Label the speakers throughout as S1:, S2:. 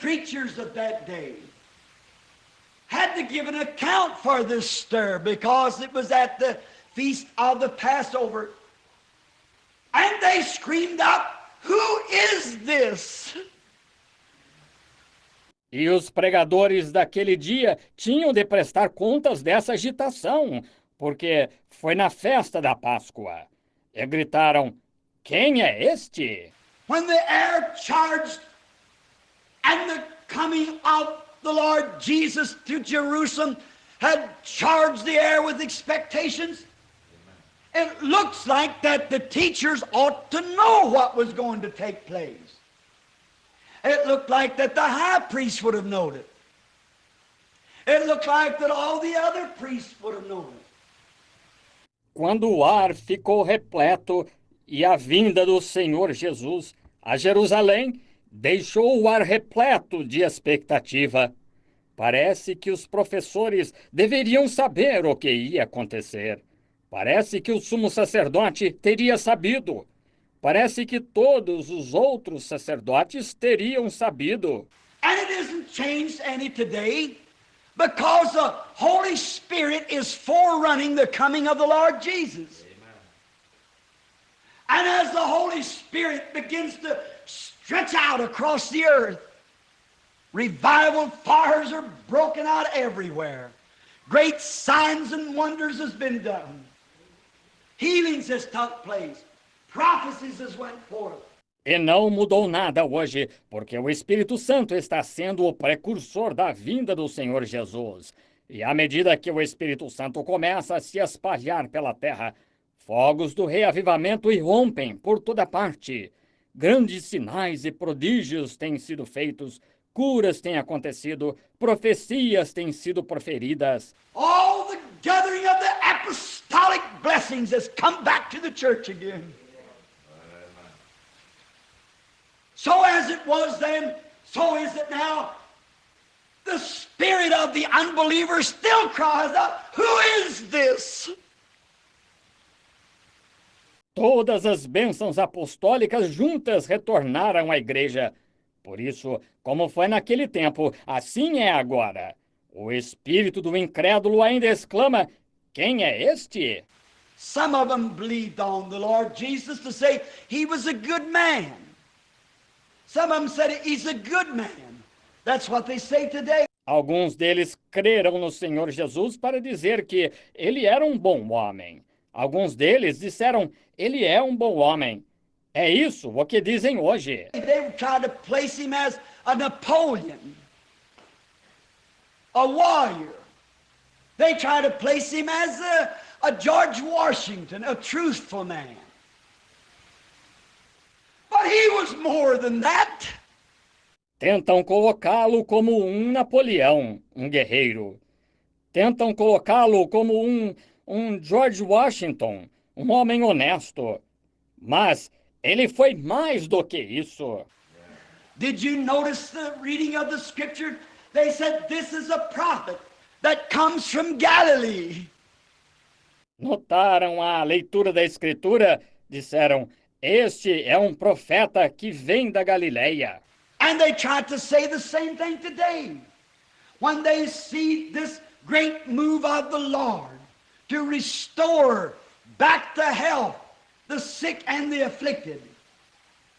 S1: preachers of that day had to give an account for this stir because it was at the feast of the Passover. And they screamed out, "Who is this?"
S2: E os pregadores daquele dia tinham de prestar contas dessa agitação, porque foi na festa da Páscoa. E gritaram, "Quem é este?"
S1: When the air charged and the coming of the Lord Jesus to Jerusalem had charged the air with expectations, it looks like that the teachers ought to know what was going to take place. It looked like that the high priest would have known it. It looked like that all the other priests would have known it.
S2: Quando o ar ficou repleto e a vinda do Senhor Jesus a Jerusalém deixou o ar repleto de expectativa. Parece que os professores deveriam saber o que ia acontecer. Parece que o sumo sacerdote teria sabido. Parece que todos os outros sacerdotes teriam sabido.
S1: And it isn't changed any today because the Holy Spirit is forerunning the coming of the Lord Jesus. And as the Holy Spirit begins to stretch out across the earth, revival fires are broken out everywhere. Great signs and wonders has been done. Healings has took place. Prophecies has went forth.
S2: E não mudou nada hoje, porque o Espírito Santo está sendo o precursor da vinda do Senhor Jesus. E à medida que o Espírito Santo começa a se espalhar pela terra, fogos do reavivamento irrompem por toda parte. Grandes sinais e prodígios têm sido feitos, curas têm acontecido, profecias têm sido proferidas.
S1: All the gathering of the apostolic blessings has come back to the church again. So as it was then, so is it now. The spirit of the unbeliever still cries out, "Who is this?"
S2: Todas as bênçãos apostólicas juntas retornaram à igreja. Por isso, como foi naquele tempo, assim é agora. O espírito do incrédulo ainda exclama, "Quem é este?"
S1: Some of them believed on the Lord Jesus to say he was a good man. Some of them said he's a good man. That's what they say today.
S2: Alguns deles creram no Senhor Jesus para dizer que ele era um bom homem. Alguns deles disseram, ele é um bom homem. É isso o que dizem hoje.
S1: They tried to place him as a Napoleon, a warrior. They tried to place him as a George Washington, a truthful man. But he was more than that.
S2: Tentam colocá-lo como um Napoleão, um guerreiro. Tentam colocá-lo como um George Washington, um homem honesto. Mas ele foi mais do que isso.
S1: Did you notice the reading of the scripture? They said this is a prophet that comes from Galilee.
S2: Notaram a leitura da Escritura? Disseram, este é um profeta que vem da Galileia.
S1: And they tried to say the same thing today. When they see this great move of the Lord to restore back to health the sick and the afflicted,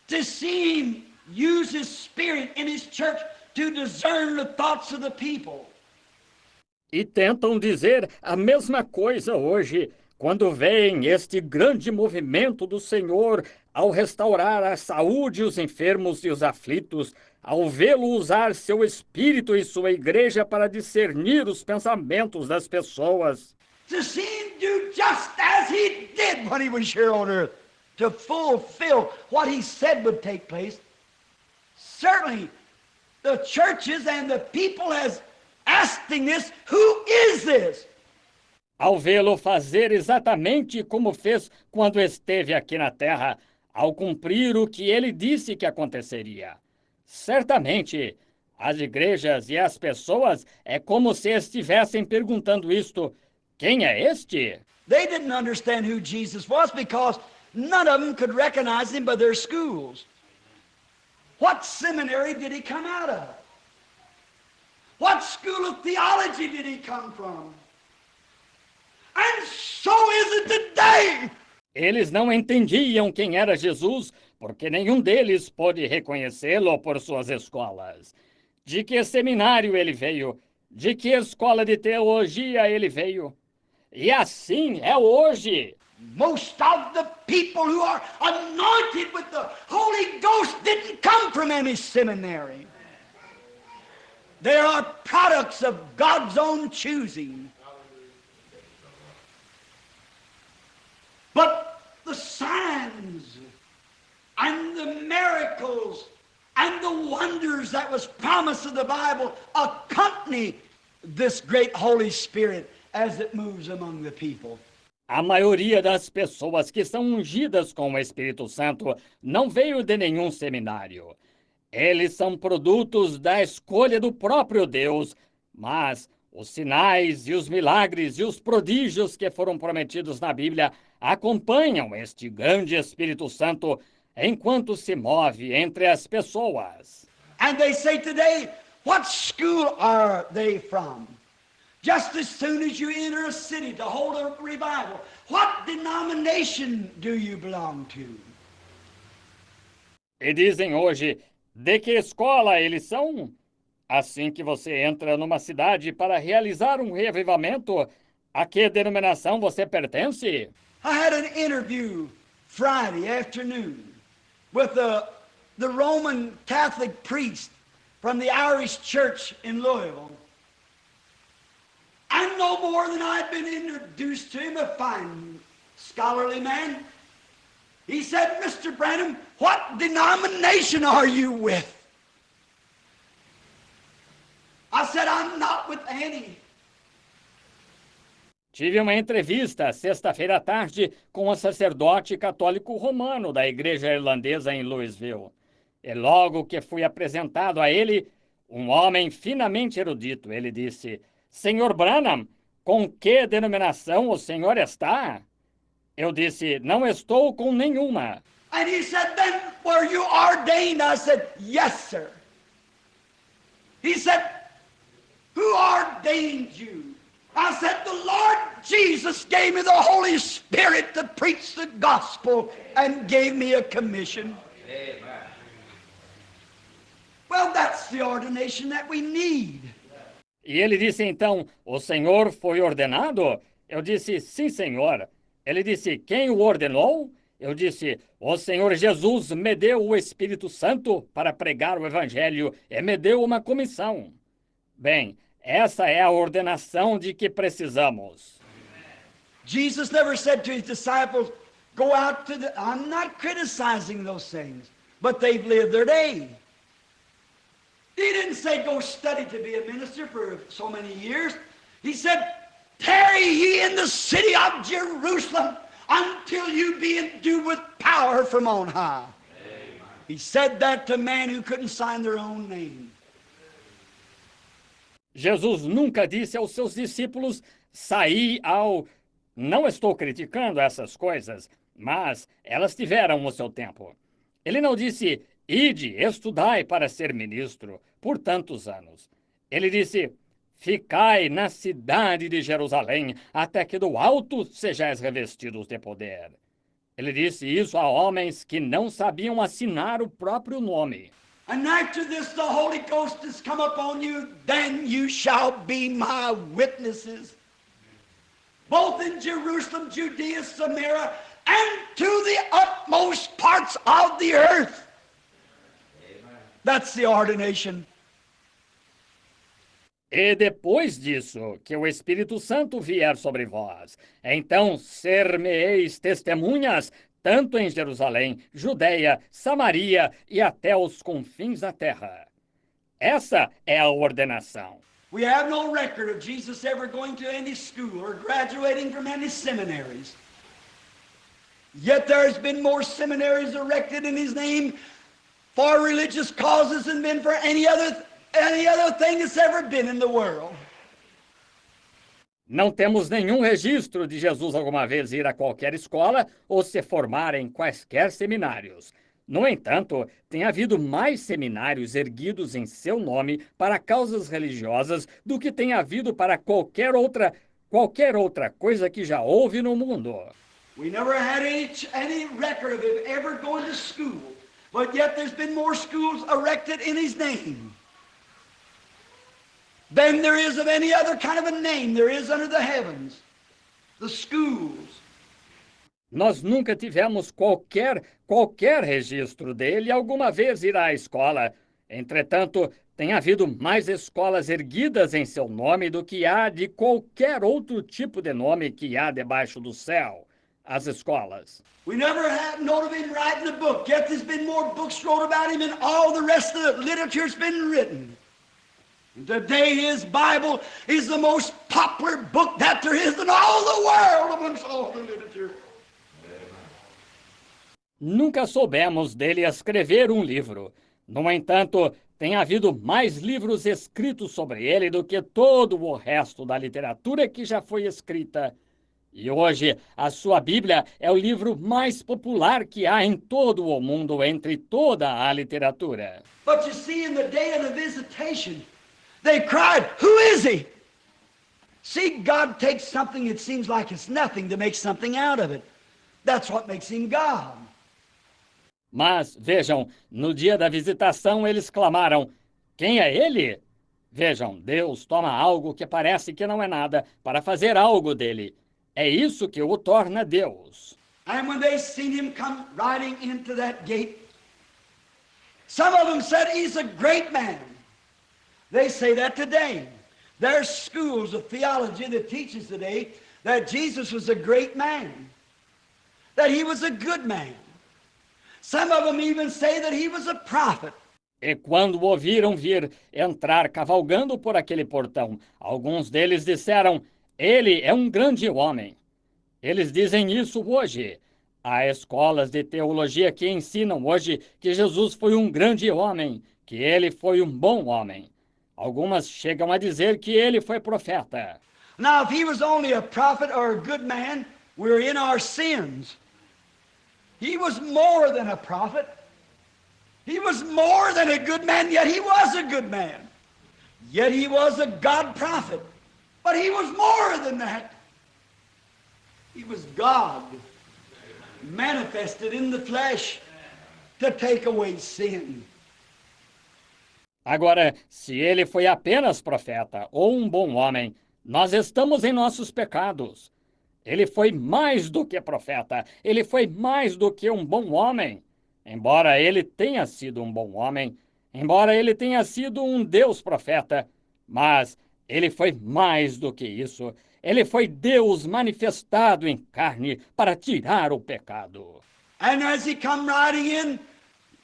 S1: to see him use his spirit in his church to discern the thoughts of the people.
S2: E tentam dizer a mesma coisa hoje, quando veem este grande movimento do Senhor ao restaurar a saúde os enfermos e os aflitos, ao vê-lo usar seu espírito e sua igreja para discernir os pensamentos das pessoas.
S1: To see him do just as he did when he was here on earth, to fulfill what he said would take place. Certainly, the churches and the people has asking this, who is this?
S2: Ao vê-lo fazer exatamente como fez quando esteve aqui na terra, ao cumprir o que ele disse que aconteceria. Certamente, as igrejas e as pessoas é como se estivessem perguntando isto, quem é este?
S1: They didn't understand who Jesus was because none of them could recognize him by their schools. What seminary did he come out of? What school of theology did he come from? And so is it today.
S2: Eles não entendiam quem era Jesus, porque nenhum deles pôde reconhecê-lo por suas escolas. De que seminário ele veio? De que escola de teologia ele veio? E assim é hoje.
S1: Most of the people who are anointed with the Holy Ghost didn't come from any seminary. They are products of God's own choosing. But the signs and the miracles and the wonders that was promised in the Bible accompany this great Holy Spirit as it moves among the people.
S2: A maioria das pessoas que são ungidas com o Espírito Santo não veio de nenhum seminário. Eles são produtos da escolha do próprio Deus, mas os sinais e os milagres e os prodígios que foram prometidos na Bíblia acompanham este grande Espírito Santo enquanto se move entre as pessoas.
S1: And they say today, what school are they from? Just as soon as you enter a city to hold a revival, what denomination do you belong to?
S2: E dizem hoje, de que escola eles são? Assim que você entra numa cidade para realizar um revivamento, a que denominação você pertence?
S1: I had an interview Friday afternoon with the Roman Catholic priest from the Irish Church in Louisville. And no more than I'd been introduced to him, a fine scholarly man. He said, Mr. Branham, what denomination are you with? I said, I'm not with any.
S2: Tive uma entrevista sexta-feira à tarde com um sacerdote católico romano da igreja irlandesa em Louisville. E logo que fui apresentado a ele, um homem finamente erudito, ele disse, Senhor Branham, com que denominação o senhor está? Eu disse, não estou com nenhuma.
S1: And he said, then were you ordained? I said, yes, sir. He said, who ordained you? I said, the Lord Jesus gave me the Holy Spirit to preach the gospel and gave me a commission. Amen. Well, that's the ordination that we need.
S2: E ele disse então, o senhor foi ordenado? Eu disse, sim, senhor. Ele disse, quem o ordenou? Eu disse, o Senhor Jesus me deu o Espírito Santo para pregar o Evangelho e me deu uma comissão. Bem, essa é a ordenação de que precisamos.
S1: Jesus never said to his disciples, go out to the... I'm not criticizing those things, but they've lived their day. He didn't say go study to be a minister for so many years. He said, tarry ye in the city of Jerusalem until you be endued with power from on high. Amen. He said that to men who couldn't sign their own name.
S2: Jesus nunca disse aos seus discípulos, saí ao... Não estou criticando essas coisas, mas elas tiveram o seu tempo. Ele não disse, ide, estudai para ser ministro por tantos anos. Ele disse, ficai na cidade de Jerusalém até que do alto sejais revestidos de poder. Ele disse isso a homens que não sabiam assinar o próprio nome.
S1: And after this the Holy Ghost has come upon you, then you shall be my witnesses, both in Jerusalem, Judea, Samaria, and to the utmost parts of the earth. Amen. That's the ordination.
S2: E depois disso, que o Espírito Santo vier sobre vós, então ser-me-eis testemunhas, tanto em Jerusalém, Judeia, Samaria e até os confins da terra. Essa é a ordenação.
S1: We have no record of Jesus ever going to any school or graduating from any seminaries. Yet there has been more seminaries erected in his name for religious causes than been for any other thing that's ever been in the world.
S2: Não temos nenhum registro de Jesus alguma vez ir a qualquer escola ou se formar em quaisquer seminários. No entanto, tem havido mais seminários erguidos em seu nome para causas religiosas do que tem havido para qualquer outra coisa que já houve no mundo.
S1: We never had any record of him ever going to school, but yet there's been more schools erected in his name than there is of any other kind of a name there is under the heavens. The schools.
S2: Nós nunca tivemos qualquer registro dele alguma vez ir à escola. Entretanto, tem havido mais escolas erguidas em seu nome do que há de qualquer outro tipo de nome que há debaixo do céu. As escolas.
S1: We never have known of him writing a book, yet there's been more books wrote about him than all the rest of the literature's been written. And today his Bible is the most popular book that there is in all the world amongst all the literature.
S2: Nunca soubemos dele escrever um livro. No entanto, tem havido mais livros escritos sobre ele do que todo o resto da literatura que já foi escrita. E hoje, a sua Bíblia é o livro mais popular que há em todo o mundo entre toda a literatura.
S1: But you see, in the day of the visitation, they cried, "Who is he?" See, God takes something that seems like it's nothing to make something out of it. That's what makes him God.
S2: Mas, vejam, no dia da visitação eles clamaram, quem é ele? Vejam, Deus toma algo que parece que não é nada para fazer algo dele. É isso que o torna Deus.
S1: And when they seen him come riding into that gate, some of them said he's a great man. They say that today. There's schools of theology that teaches today that Jesus was a great man, that he was a good man. Some of them even say that he was a prophet.
S2: E quando o ouviram vir entrar cavalgando por aquele portão, alguns deles disseram, ele é um grande homem. Eles dizem isso hoje. Há escolas de teologia que ensinam hoje que Jesus foi um grande homem, que ele foi um bom homem. Algumas chegam a dizer que ele foi profeta.
S1: Now, if he was only a prophet or a good man, we're in our sins. He was more than a prophet. He was more than a good man, yet he was a good man. Yet he was a God prophet. But he was more than that. He was God manifested in the flesh to take away sin.
S2: Agora, se ele foi apenas profeta ou um bom homem, nós estamos em nossos pecados. Ele foi mais do que profeta, ele foi mais do que um bom homem. Embora ele tenha sido um bom homem, embora ele tenha sido um Deus profeta, mas ele foi mais do que isso. Ele foi Deus manifestado em carne para tirar o pecado.
S1: And as he come riding in,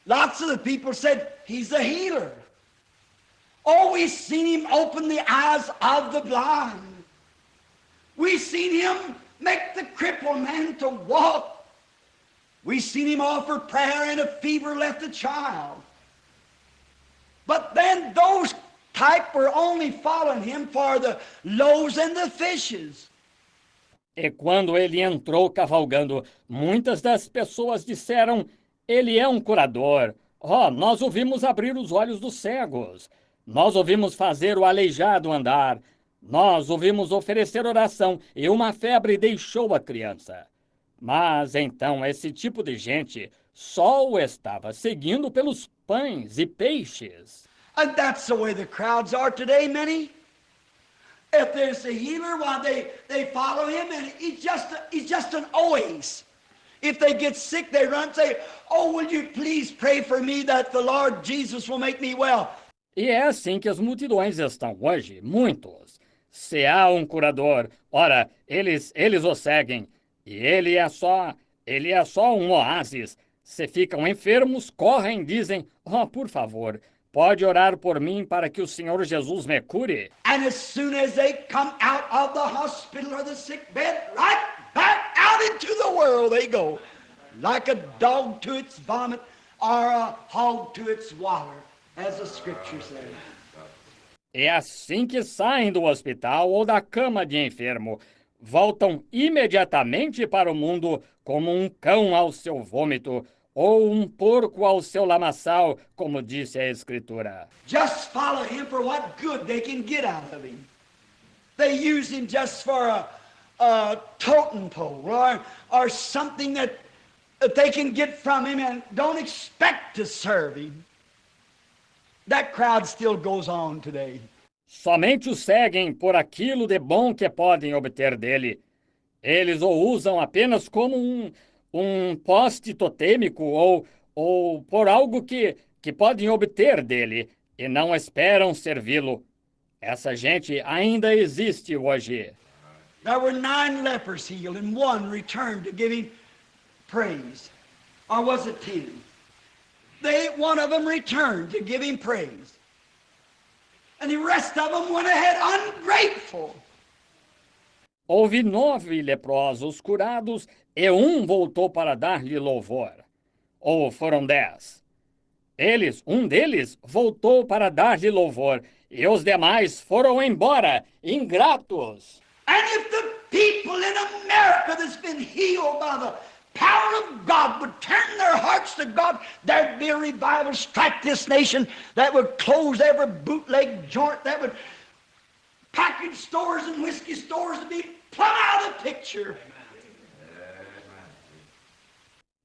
S1: lots of the people said, he's a healer. Oh, we've seen him open the eyes of the blind. We've seen him make the crippled man to walk. We've seen him offer prayer and a fever left a child. But then those type were only following him for the loaves and the fishes.
S2: E quando ele entrou cavalgando, muitas das pessoas disseram, ele é um curador. Oh, nós o vimos abrir os olhos dos cegos. Nós o vimos fazer o aleijado andar. Nós o vimos oferecer oração e uma febre deixou a criança. Mas então esse tipo de gente só o estava seguindo pelos pães e peixes.
S1: And that's the way the crowds are today, many. If there's a healer, well, they follow him, and he's just an oasis. If they get sick, they run and say, "Oh, will you please pray for me that the Lord Jesus will make me well?"
S2: E é assim que as multidões estão hoje, muitos. Se há um curador, ora, eles o seguem. E ele é só um oásis. Se ficam enfermos, correm e dizem, oh, por favor, pode orar por mim para que o Senhor Jesus me cure.
S1: And as soon as they come out of the hospital or the sick bed, right back out into the world they go, like a dog to its vomit or a hog to its water, as the scripture says.
S2: É assim que saem do hospital ou da cama de enfermo. Voltam imediatamente para o mundo como um cão ao seu vômito ou um porco ao seu lamaçal, como disse a Escritura.
S1: Just follow him for what good they can get out of him. They use him just for a totem pole or something that they can get from him and don't expect to serve him. That crowd still goes on today.
S2: Somente o seguem por aquilo de bom que podem obter dele. Eles o usam apenas como um poste totêmico ou por algo que podem obter dele e não esperam servi-lo. Essa gente ainda existe hoje.
S1: There were 9 lepers healed and 1 returned to give him praise. Or was it 10? One of them returned to give him praise. And the rest of them went ahead ungrateful.
S2: Houve 9 leprosos curados e um voltou para dar-lhe louvor. Ou foram 10. Um deles, voltou para dar-lhe louvor e os demais foram embora, ingratos.
S1: And if the people in America that's been healed by the power of God would turn their hearts to God, there'd be a revival strike this nation that would close every bootleg joint, that would package stores and whiskey stores would be plumb out of the picture.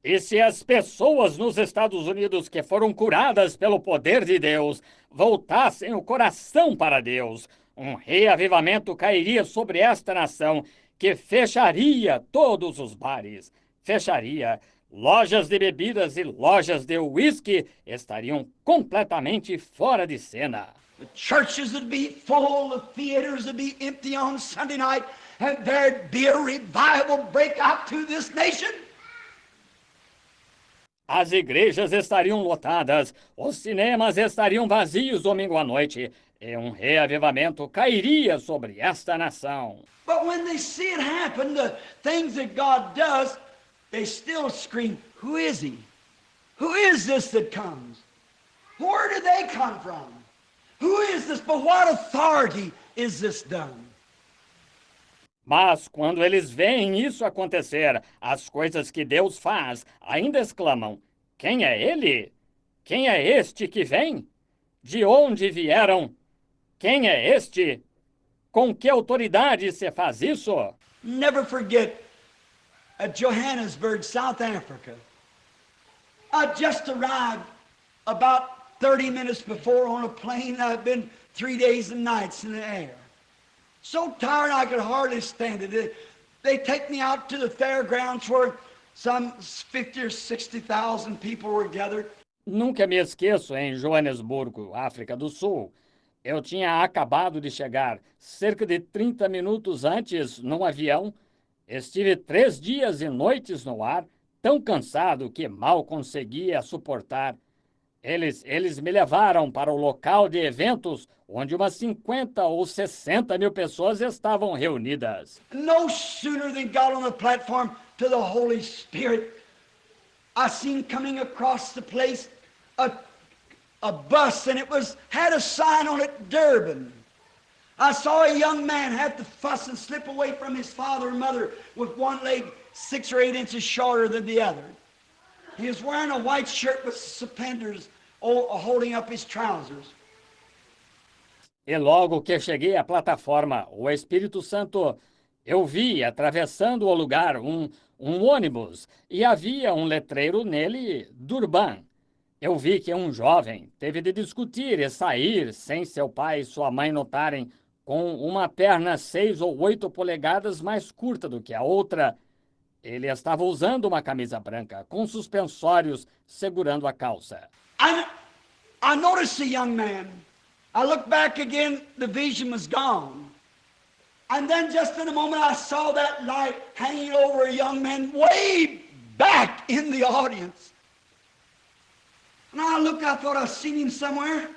S2: E se as pessoas nos Estados Unidos que foram curadas pelo poder de Deus voltassem o coração para Deus, um reavivamento cairia sobre esta nação que fecharia todos os bares, fecharia. Lojas de bebidas e lojas de uísque estariam completamente fora de cena.
S1: The churches would be full, the theaters would be empty on Sunday night, and there'd be a revival break out to this nation.
S2: As igrejas estariam lotadas, os cinemas estariam vazios domingo à noite, e um reavivamento cairia sobre esta nação.
S1: But when they see it happen, the things that God does, they still scream, who is he? Who is this that comes? Where did they come from? Who is this? By what authority is this done?
S2: Mas quando eles veem isso acontecer, as coisas que Deus faz, ainda exclamam: quem é ele? Quem é este que vem? De onde vieram? Quem é este? Com que autoridade se faz isso?
S1: Never forget, at Johannesburg, South Africa, I just arrived about 30 minutes before on a plane. I've been 3 days and nights in the air. So tired I could hardly stand it. They take me out to the fairgrounds where some 50 or 60,000 people were gathered.
S2: Nunca me esqueço, em Joanesburgo, África do Sul. Eu tinha acabado de chegar, cerca de 30 minutos antes, num avião. Estive 3 dias e noites no ar, tão cansado que mal conseguia suportar. Eles me levaram para o local de eventos, onde umas 50 ou 60 mil pessoas estavam reunidas.
S1: No sooner than got on the platform to the Holy Spirit, I seen coming across the place a bus, and had a sign on it, Durban. I saw a young man have to fuss and slip away from his father and mother with one leg 6 or 8 inches shorter than the other. He was wearing a white shirt with suspenders holding up his trousers.
S2: E logo que cheguei à plataforma, o Espírito Santo, eu vi atravessando o lugar um ônibus e havia um letreiro nele, Durban. Eu vi que um jovem teve de discutir e sair sem seu pai e sua mãe notarem, com uma perna 6 ou 8 polegadas mais curta do que a outra. Ele estava usando uma camisa branca, com suspensórios segurando a calça.
S1: I noticed the young man. I looked back again, the vision was gone. And then just in a moment I saw that light hanging over a young man way back in the audience. And I looked, I thought I'd seen him somewhere.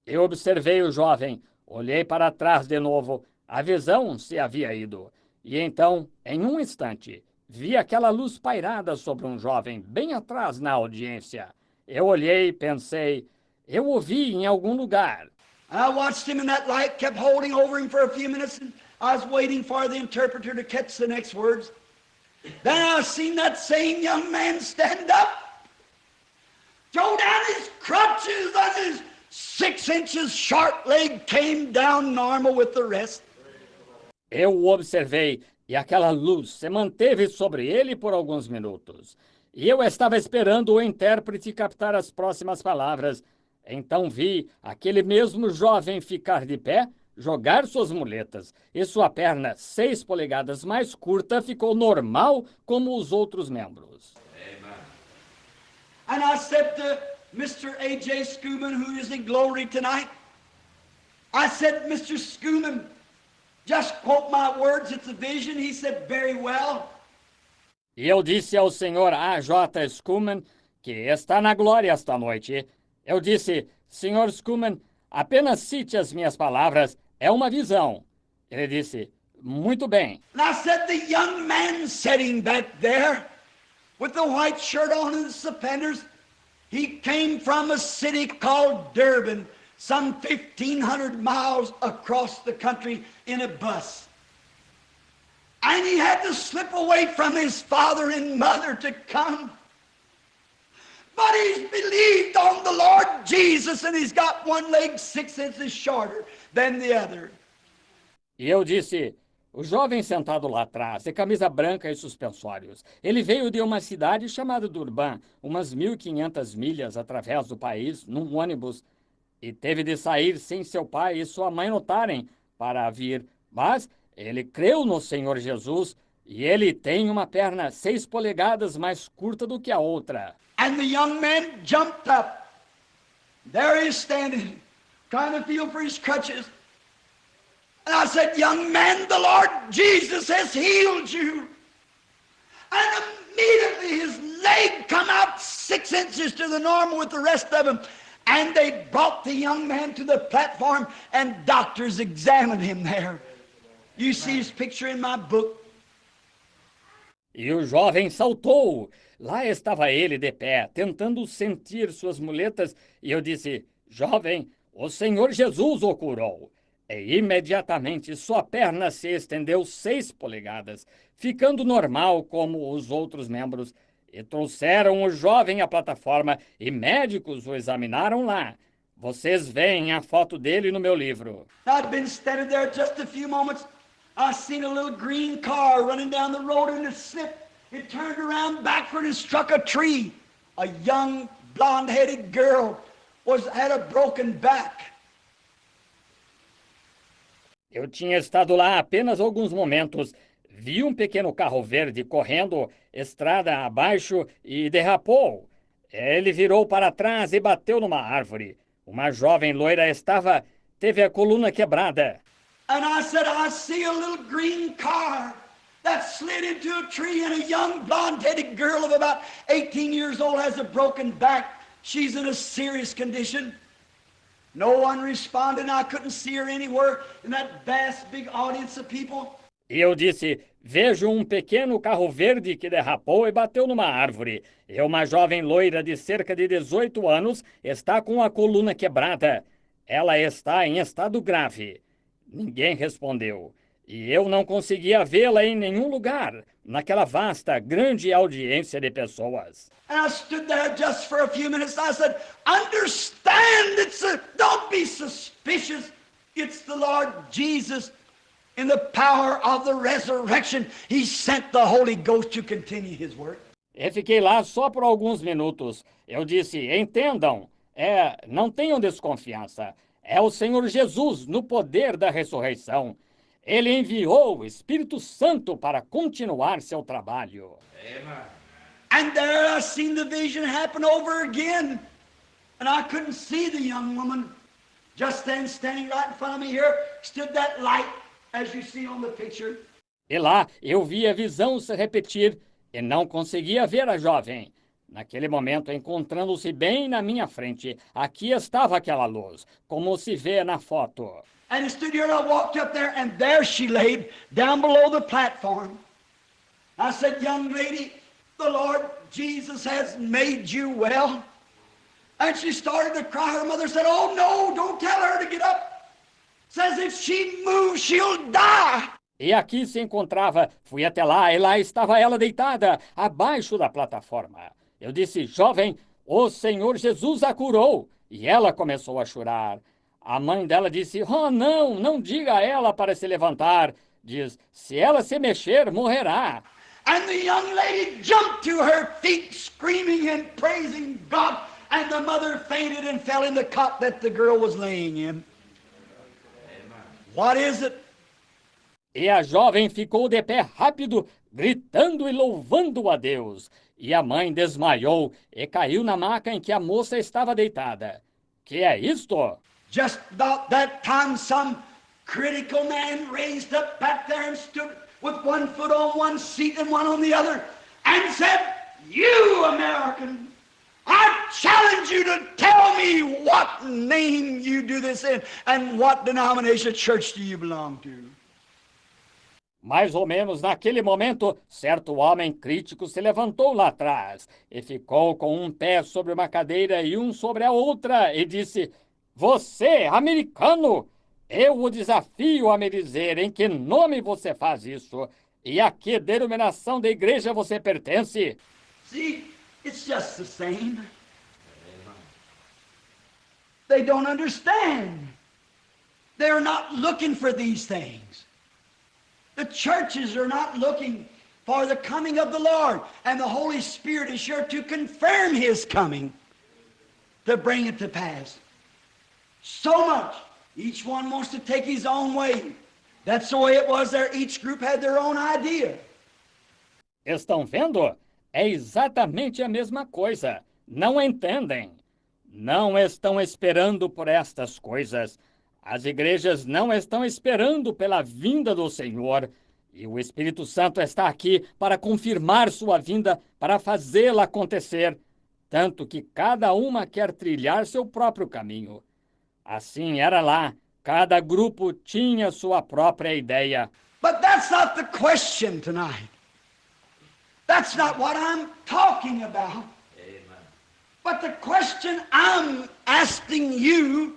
S2: Eu observei o jovem, olhei para trás de novo, a visão se havia ido. E então, em um instante, vi aquela luz pairada sobre um jovem bem atrás na audiência. Eu olhei e pensei, eu o vi em algum lugar.
S1: I watched him in that light, kept holding over him for a few minutes, and I was waiting for the interpreter to catch the next words. Then I seen that same young man stand up, throw down his crutches, and his 6 inches short leg came down normal with the rest.
S2: Eu o observei e aquela luz se manteve sobre ele por alguns minutos. E eu estava esperando o intérprete captar as próximas palavras. Então vi aquele mesmo jovem ficar de pé, jogar suas muletas, e sua perna 6 polegadas mais curta ficou normal como os outros membros.
S1: And I said to Mr. A.J. Schumann, who is in glory tonight, I said, Mr. Schumann, just quote my words, it's a vision. He said, very well.
S2: E eu disse ao senhor A.J. Schumann, que está na glória esta noite, eu disse, senhor Schumann, apenas cite as minhas palavras, é uma visão. Ele disse, muito bem.
S1: And I said, the young man sitting back there with the white shirt on and the suspenders, he came from a city called Durban, some 1,500 miles across the country in a bus. And he had to slip away from his father and mother to come. But he's believed on the Lord Jesus, and he's got one leg 6 inches shorter than the other.
S2: E eu disse, o jovem sentado lá atrás, de camisa branca e suspensórios, ele veio de uma cidade chamada Durban, umas 1.500 milhas através do país, num ônibus, e teve de sair sem seu pai e sua mãe notarem para vir. Mas ele creu no Senhor Jesus e ele tem uma perna 6 polegadas mais curta do que a outra.
S1: And the young man jumped up. There he is standing, trying to feel for his crutches. And I said, young man, the Lord Jesus has healed you. And immediately his leg come out 6 inches to the normal with the rest of him. And they brought the young man to the platform and doctors examined him there. You see his picture in my book.
S2: E o jovem saltou. Lá estava ele de pé, tentando sentir suas muletas, e eu disse, jovem, o Senhor Jesus o curou. E imediatamente sua perna se estendeu 6 polegadas, ficando normal como os outros membros, e trouxeram o jovem à plataforma e médicos o examinaram lá. Vocês veem a foto dele no meu livro.
S1: I'd been standing there just a few moments. I seen a little green car running down the road and it slipped. It turned around backward and struck a tree. A young blonde-headed girl had a broken back.
S2: Eu tinha estado lá apenas alguns momentos. Vi um pequeno carro verde correndo estrada abaixo e derrapou. Ele virou para trás e bateu numa árvore. Uma jovem loira teve a coluna quebrada.
S1: And I said, I see a little green car that slid into a tree and a young blonde-headed girl of about 18 years old has a broken back. She's in a serious condition. No one responded. I couldn't see her anywhere in that vast big audience of people.
S2: E eu disse, vejo um pequeno carro verde que derrapou e bateu numa árvore. E uma jovem loira de cerca de 18 anos está com a coluna quebrada. Ela está em estado grave. Ninguém respondeu. E eu não conseguia vê-la em nenhum lugar, naquela vasta, grande audiência de pessoas.
S1: And I stood there just for a few minutes. I said, understand, don't be suspicious. It's the Lord Jesus. In the power of the resurrection, He sent the Holy Ghost to continue His work.
S2: E fiquei lá só por alguns minutos. Eu disse, entendam, não tenham desconfiança. É o Senhor Jesus no poder da ressurreição. Ele enviou o Espírito Santo para continuar seu trabalho.
S1: Amen. And there I seen the vision happen over again. And I couldn't see the young woman. Just then, standing right in front of me here, stood that light, as you see on the picture.
S2: E lá eu vi a visão se repetir e não conseguia ver a jovem. Naquele momento, encontrando-se bem na minha frente, aqui estava aquela luz, como se vê na foto.
S1: And I stood here and I walked up there and there she laid down below the platform. I said, young lady, the Lord Jesus has made you well. And she started to cry. Her mother said, oh no, don't tell her to get up. Says if she moves, she'll die.
S2: E aqui se encontrava, fui até lá e lá estava ela deitada, abaixo da plataforma. Eu disse, jovem, o Senhor Jesus a curou. E ela começou a chorar. A mãe dela disse, oh não, não diga a ela para se levantar. Diz, se ela se mexer, morrerá.
S1: And the young lady jumped to her feet, screaming and praising God, and the mother fainted and fell in the cot that the girl was laying in. What is it?
S2: E a jovem ficou de pé rápido, gritando e louvando a Deus. E a mãe desmaiou e caiu na maca em que a moça estava deitada. Que é isto?
S1: Just about that time, some critical man raised up back there and stood with one foot on one seat and one on the other and said, you American, I challenge you to tell me what name you do this in and what denomination church do you belong to.
S2: Mais ou menos naquele momento, certo homem crítico se levantou lá atrás e ficou com um pé sobre uma cadeira e um sobre a outra e disse, você, americano, eu o desafio a me dizer em que nome você faz isso e a que denominação da igreja você pertence.
S1: See, it's just the same. They don't understand. They're not looking for these things. The churches are not looking for the coming of the Lord, and the Holy Spirit is sure to confirm His coming to bring it to pass. So much. Each one wants to take his own way. That's the way it was there. Each group had their own idea.
S2: Estão vendo? É exatamente a mesma coisa. Não entendem. Não estão esperando por estas coisas. As igrejas não estão esperando pela vinda do Senhor. E o Espírito Santo está aqui para confirmar sua vinda, para fazê-la acontecer. Tanto que cada uma quer trilhar seu próprio caminho. Assim era lá. Cada grupo tinha sua própria ideia.
S1: But that's not the question tonight. That's not what I'm talking about. Amen. But the question I'm asking you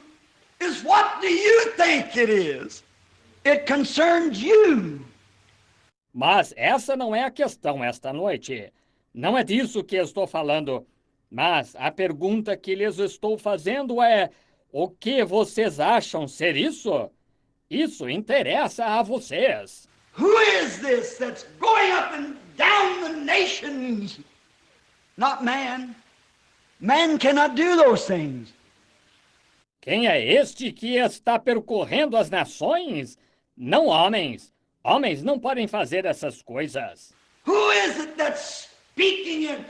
S1: is, what do you think it is? It concerns you.
S2: Mas essa não é a questão esta noite. Não é disso que estou falando. Mas a pergunta que lhes estou fazendo é: o que vocês acham ser isso? Isso interessa a vocês.
S1: Who is this that's going up and down the nations? Not man. Man cannot do those things.
S2: Quem é este que está percorrendo as nações? Não homens. Homens não podem fazer essas coisas.
S1: Who is it that's speaking and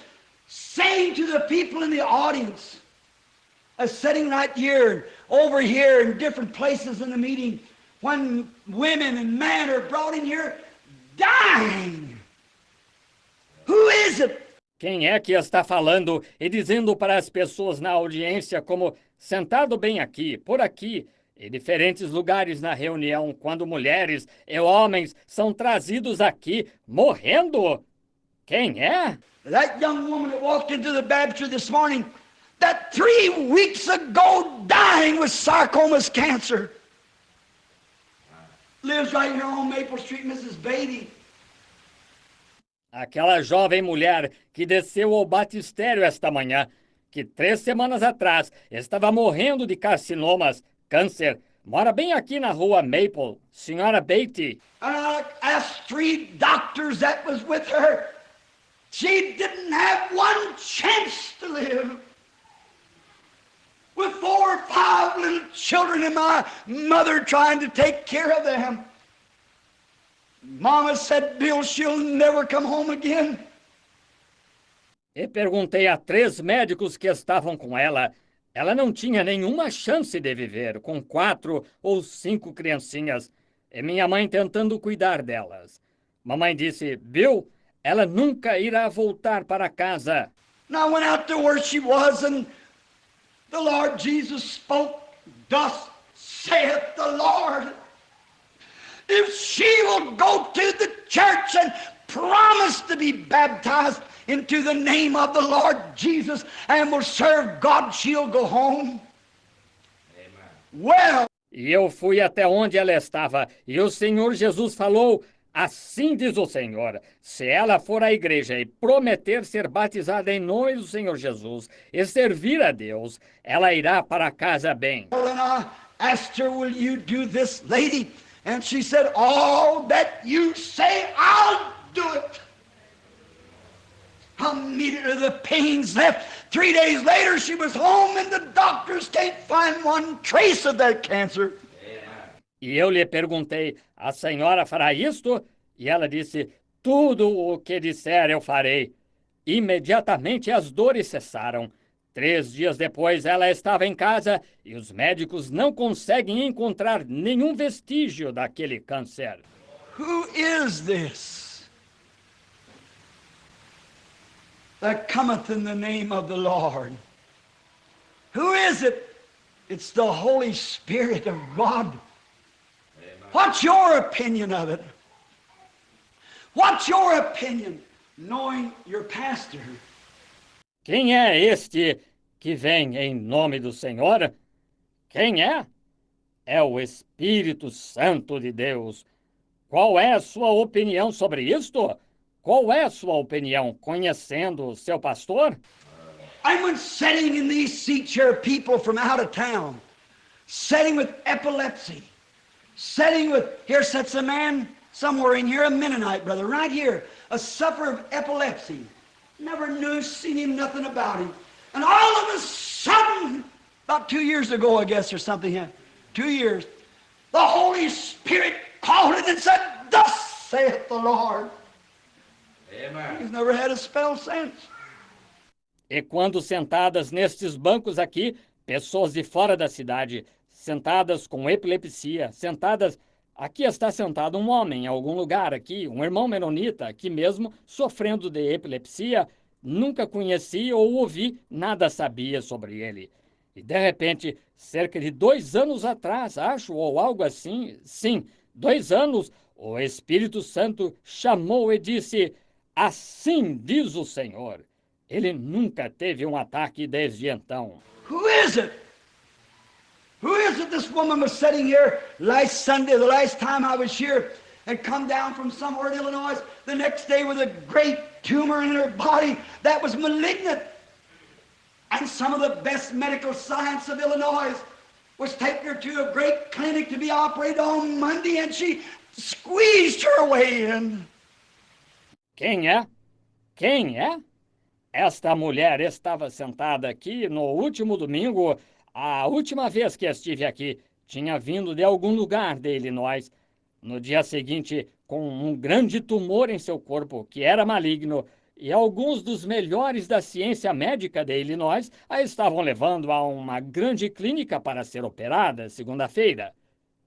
S1: saying to the people in the audience, sitting right here, over here, in different places in the meeting, when women and men are brought in here dying? Who is it?
S2: Quem é que está falando e dizendo para as pessoas na audiência, como sentado bem aqui, por aqui, em diferentes lugares na reunião, quando mulheres e homens são trazidos aqui morrendo? Quem é?
S1: That young woman that walked into the baptistry this morning, that 3 weeks ago dying with sarcomas cancer, lives right here on Maple Street, Mrs. Beatty.
S2: Aquela jovem mulher que desceu ao batistério esta manhã, que 3 semanas atrás estava morrendo de carcinomas, câncer, mora bem aqui na rua Maple, Senhora Beatty.
S1: And I asked 3 doctors that was with her. She didn't have one chance to live. With 4 or 5 little children and my mother trying to take care of them. Mama said, Bill, she'll never come home again.
S2: E perguntei a 3 médicos que estavam com ela. Ela não tinha nenhuma chance de viver, com 4 ou 5 criancinhas. E minha mãe tentando cuidar delas. Mamãe disse, Bill, ela nunca irá voltar para casa.
S1: And I went out to where she was, and the Lord Jesus spoke, thus saith the Lord. If she will go to the church and promise to be baptized into the name of the Lord Jesus and will serve God, she'll go home. Amen. Well.
S2: e eu fui até onde ela estava, e o Senhor Jesus falou: assim diz o Senhor, se ela for à igreja e prometer ser batizada em nome do Senhor Jesus e servir a Deus, ela irá para casa bem.
S1: And I asked her, will you do this, lady? And she said, all that you say, I'll do it. Immediately the pains left. 3 days later she was home and the doctors can't find one trace of that cancer.
S2: E eu lhe perguntei: a senhora fará isto? E ela disse: tudo o que disser eu farei. Imediatamente as dores cessaram. 3 dias depois ela estava em casa e os médicos não conseguem encontrar nenhum vestígio daquele câncer.
S1: Who is this that cometh in the name of the Lord? Who is it? It's the Holy Spirit of God. What's your opinion of it? What's your opinion, knowing your pastor?
S2: Quem é este que vem em nome do Senhor? Quem é? É o Espírito Santo de Deus. Qual é a sua opinião sobre isto? Qual é a sua opinião, conhecendo o seu pastor?
S1: I went sitting in these seats here, people from out of town, sitting with epilepsy, sitting with, here sits a man somewhere in here, a Mennonite brother, right here, a sufferer of epilepsy. Never knew, seen him, nothing about him. And all of a sudden, about 2 years ago, I guess, or something, yeah, 2 years, the Holy Spirit called it and said, thus saith the Lord. Amen. He's never had a spell since.
S2: E quando sentadas nestes bancos aqui, pessoas de fora da cidade, sentadas com epilepsia, sentadas... Aqui está sentado um homem em algum lugar aqui, um irmão menonita, aqui mesmo, sofrendo de epilepsia, nunca conheci ou ouvi, nada sabia sobre ele. E de repente, cerca de 2 anos atrás, acho, ou algo assim, sim, 2 anos, o Espírito Santo chamou e disse: assim diz o Senhor. Ele nunca teve um ataque desde então.
S1: Who is it? Who is it? This woman was sitting here last Sunday, the last time I was here, and come down from somewhere in Illinois the next day with a great tumor in her body that was malignant. And some of the best medical science of Illinois was taking her to a great clinic to be operated on Monday, and she squeezed her way in.
S2: Quem é? Quem é? Esta mulher estava sentada aqui no último domingo. A última vez que estive aqui, tinha vindo de algum lugar de Illinois. No dia seguinte, com um grande tumor em seu corpo, que era maligno, e alguns dos melhores da ciência médica de Illinois a estavam levando a uma grande clínica para ser operada segunda-feira.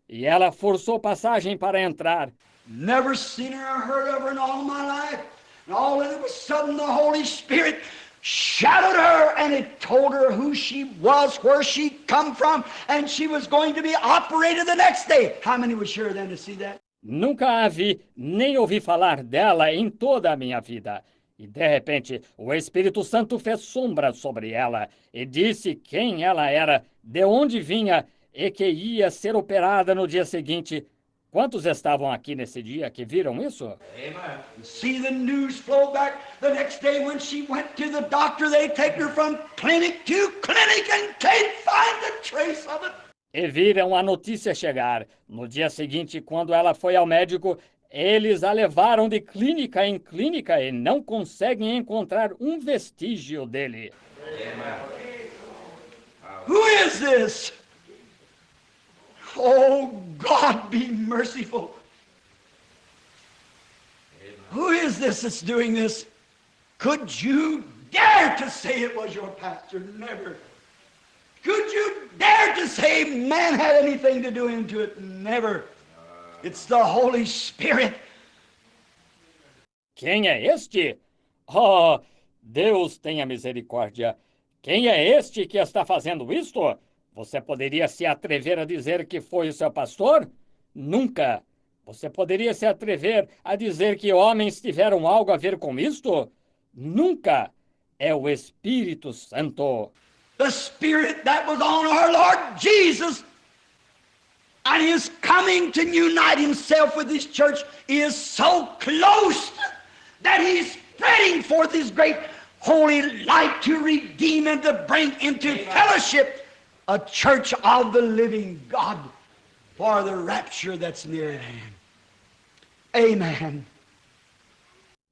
S2: E ela forçou passagem para entrar.
S1: Never seen her or heard of her in all my life. And all of a sudden the Holy Spirit shadowed her and it told her who she was, where she come from, and she was going to be operated the next day. How many were sure then to see that?
S2: Nunca a vi, nem ouvi falar dela em toda a minha vida. E de repente, o Espírito Santo fez sombra sobre ela e disse quem ela era, de onde vinha e que ia ser operada no dia seguinte. Quantos estavam aqui nesse dia que viram isso?
S1: Amen. See the news flow back the next day when she went to the doctor. They take her from clinic to clinic and can't find a trace of it.
S2: E viram a notícia chegar. No dia seguinte, quando ela foi ao médico, eles a levaram de clínica em clínica e não conseguem encontrar um vestígio dele.
S1: Amen. Who is this? Oh, God, be merciful. Amen. Who is this that's doing this? Could you dare to say it was your pastor? Never. Could you dare to say man had anything to do into it? Never. It's the Holy Spirit.
S2: Quem é este? Oh, Deus tenha misericórdia. Quem é este que está fazendo isto? Você poderia se atrever a dizer que foi o seu pastor? Nunca. Você poderia se atrever a dizer que homens tiveram algo a ver com isto? Nunca. É o Espírito Santo.
S1: The Spirit that was on our Lord Jesus and his coming to unite himself with his church is so close that he's spreading forth his great holy light to redeem and to bring into fellowship a church of the living God for the rapture that's near at hand. Amen.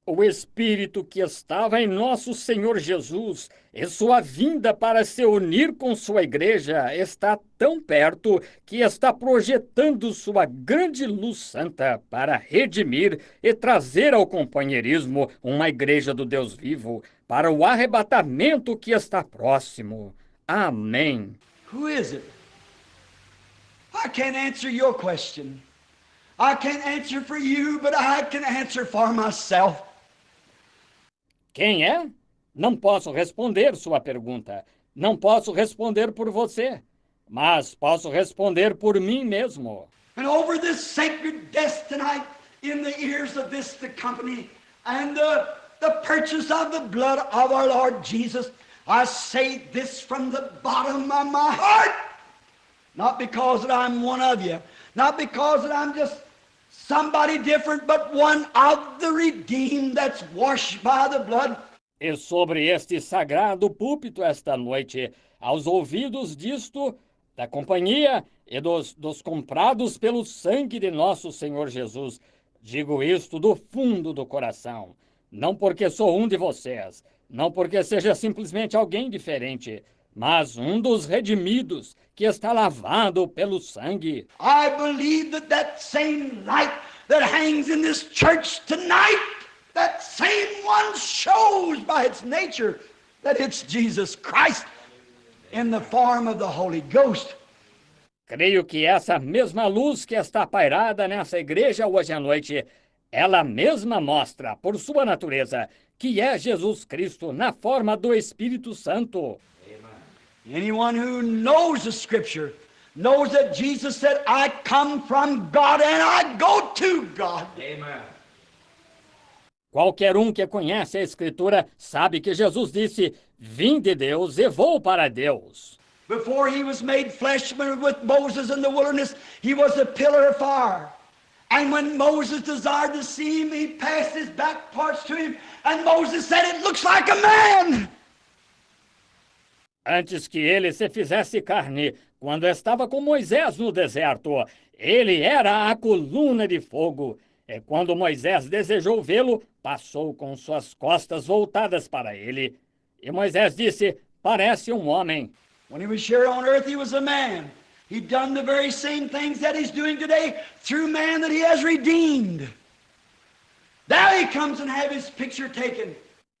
S2: O Espírito que estava em nosso Senhor Jesus e sua vinda para se unir com sua igreja está tão perto que está projetando sua grande luz santa para redimir e trazer ao companheirismo uma igreja do Deus vivo para o arrebatamento que está próximo. Amém.
S1: Who is it? I can't answer your question. I can't answer for you, but I can answer for myself.
S2: Quem é? Não posso responder sua pergunta. Não posso responder por você, mas posso responder por mim mesmo.
S1: And over this sacred desk tonight, in the ears of this the company, and the purchase of the blood of our Lord Jesus, I say this from the bottom of my heart. Not because that I'm one of you, not because that I'm just somebody different, but one of the redeemed that's washed by the blood.
S2: E sobre este sagrado púlpito esta noite, aos ouvidos disto, da companhia e dos comprados pelo sangue de nosso Senhor Jesus, digo isto do fundo do coração, não porque sou um de vocês, não porque seja simplesmente alguém diferente, mas um dos redimidos que está lavado pelo sangue.
S1: I believe that same light that hangs in this church tonight, that same one shows by its nature that it's Jesus Christ in the form of the Holy Ghost.
S2: Creio que essa mesma luz que está pairada nessa igreja hoje à noite, ela mesma mostra, por sua natureza, que é Jesus Cristo na forma do Espírito Santo.
S1: Anyone who knows the Scripture knows that Jesus said, I come from God and I go to God.
S3: Amen.
S2: Qualquer um que conhece a Escritura sabe que Jesus disse, vim de Deus e vou para Deus.
S1: Before he was made flesh with Moses in the wilderness, he was a pillar of fire. And when Moses desired to see him, he passed his back parts to him, and Moses said, it looks like a man.
S2: Antes que ele se fizesse carne, quando estava com Moisés no deserto, ele era a coluna de fogo. E quando Moisés desejou vê-lo, passou com suas costas voltadas para ele. E Moisés disse, parece um homem.
S1: When he was here on earth, he was a man. He'd done the very same things that he's doing today through man that he has redeemed. There he comes and have his picture taken.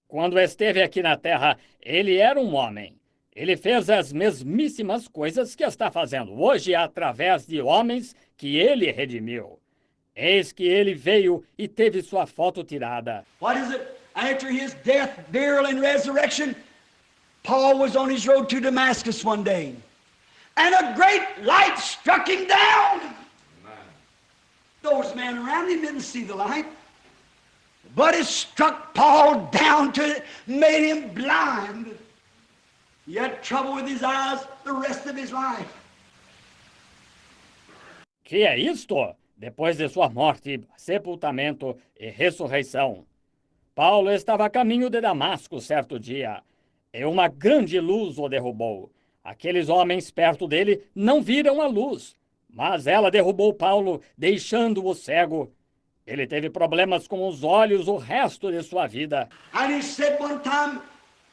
S2: Quando esteve aqui na terra, ele era um homem. Ele fez as mesmíssimas coisas que está fazendo hoje através de homens que ele redimiu. Eis que ele veio e teve sua foto tirada.
S1: What is it? After his death, burial, and resurrection, Paul was on his road to Damascus one day, and a great light struck him down.
S3: Amen.
S1: Those men around him didn't see the light, but it struck Paul down to made him blind. He had trouble with his eyes the rest of his life.
S2: Que é isto? Depois de sua morte, sepultamento e ressurreição. Paulo estava a caminho de Damasco certo dia, e uma grande luz o derrubou. Aqueles homens perto dele não viram a luz, mas ela derrubou Paulo, deixando-o cego. Ele teve problemas com os olhos o resto de sua vida.
S1: And he said one time,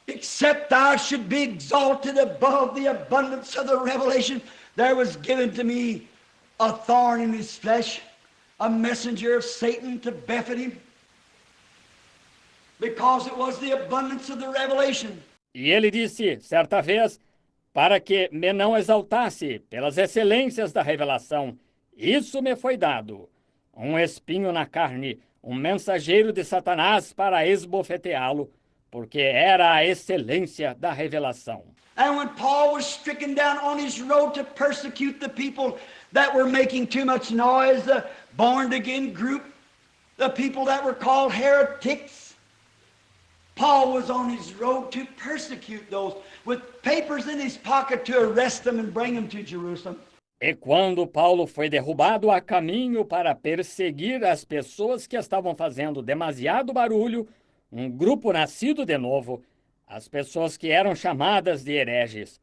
S1: except I should be exalted above the abundance of the revelation, there was given to me a thorn in his flesh, a messenger of Satan to buffet him, because it was the abundance of the revelation.
S2: E ele disse, certa vez, para que me não exaltasse pelas excelências da revelação, isso me foi dado, um espinho na carne, um mensageiro de Satanás para esbofeteá-lo, porque era a excelência da revelação.
S1: And when Paul was stricken down on his road to persecute the people that were making too much noise, the born-again group, the people that were called heretics, Paul was on his road to persecute those with papers in his pocket to arrest them and bring them to Jerusalem.
S2: E quando Paulo foi derrubado a caminho para perseguir as pessoas que estavam fazendo demasiado barulho, um grupo nascido de novo, as pessoas que eram chamadas de hereges.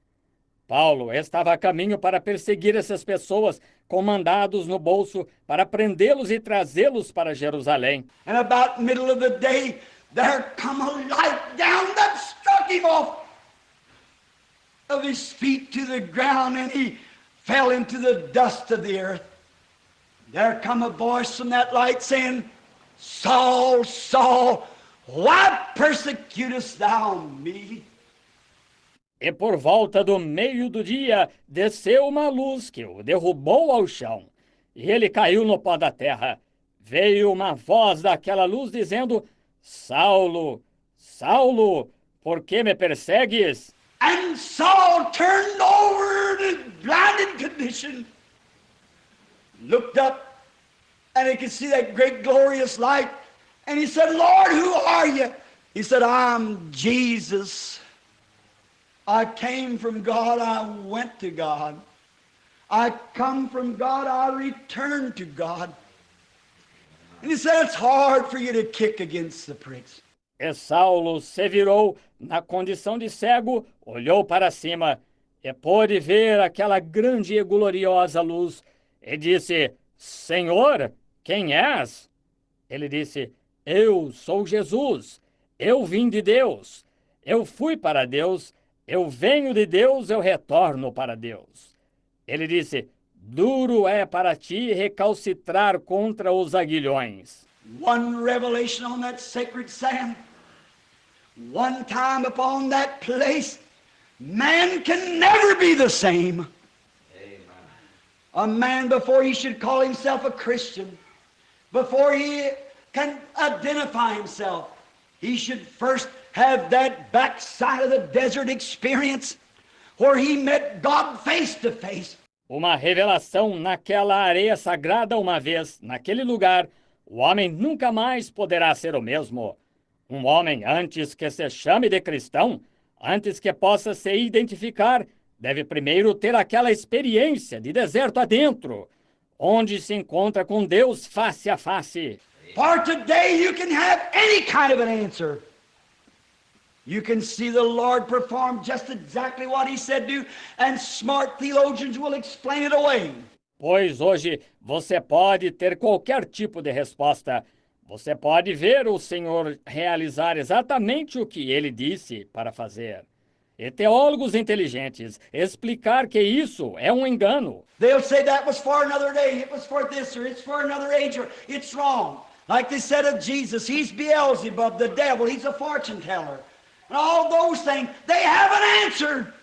S2: Paulo estava a caminho para perseguir essas pessoas com mandados no bolso para prendê-los e trazê-los para Jerusalém.
S1: And about the middle of the day, there come a light down that struck him off of his feet to the ground, and he fell into the dust of the earth. There come a voice from that light saying, Saul, Saul, why persecutest thou me?
S2: E por volta do meio do dia, desceu uma luz que o derrubou ao chão. E ele caiu no pó da terra. Veio uma voz daquela luz dizendo, Saulo, Saulo, por que me persegues?
S1: And Saul turned over in his blinded condition, looked up, and he could see that great glorious light. And he said, Lord, who are you? He said, I'm Jesus. I came from God, I went to God. I come from God, I return to God. And he said, it's hard for you to kick against the pricks.
S2: E Saulo se virou na condição de cego, olhou para cima e pôde ver aquela grande e gloriosa luz e disse, Senhor, quem és? Ele disse, eu sou Jesus, eu vim de Deus, eu fui para Deus, eu venho de Deus, eu retorno para Deus. Ele disse, duro é para ti recalcitrar contra os aguilhões.
S1: One revelation on that sacred sand, one time upon that place, man can never be the same. Amen. A man, before he should call himself a Christian, before he can identify himself, he should first have that backside of the desert experience where he met God face to face.
S2: Uma revelação naquela areia sagrada uma vez, naquele lugar, o homem nunca mais poderá ser o mesmo. Um homem, antes que se chame de cristão, antes que possa se identificar, deve primeiro ter aquela experiência de deserto adentro, onde se encontra com Deus face a face.
S1: For today you can have any kind of an answer. You can see the Lord perform just exactly what He said do, and smart theologians will explain it away.
S2: Pois hoje você pode ter qualquer tipo de resposta. Você pode ver o Senhor realizar exatamente o que Ele disse para fazer. E teólogos inteligentes explicar que isso é um engano.
S1: They'll say that was for another day, it was for this, or it's for another age, or it's wrong. Like they said of Jesus, He's Beelzebub, the devil, He's a fortune teller. And all those things, they have an answer.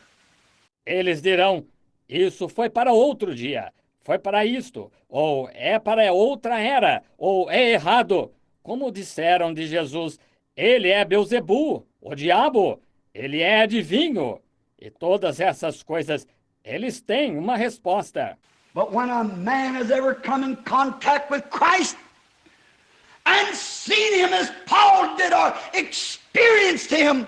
S2: Eles dirão, isso foi para outro dia, foi para isto, ou é para outra era, ou é errado. Como disseram de Jesus, ele é Beelzebu, o diabo, ele é adivinho. E todas essas coisas, eles têm uma resposta.
S1: But when a man has ever come in contact with Christ and seen Him as Paul did or experienced Him,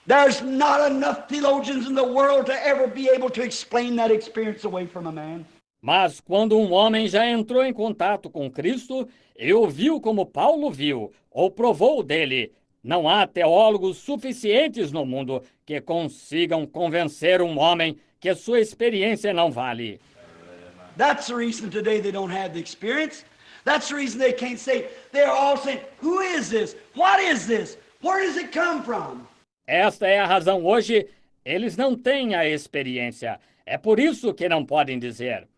S1: there's not enough theologians in the world to ever be able to explain that experience away from a man.
S2: Mas quando um homem já entrou em contato com Cristo e o viu como Paulo viu, ou provou dele, não há teólogos suficientes no mundo que consigam convencer um homem que sua experiência não vale.
S1: That's the reason today they don't have the experience. That's the reason they can't say. They're all saying, who is this? What is this? Where does it come from?
S2: Esta é a razão hoje, eles não têm a experiência. É por isso que não podem dizer.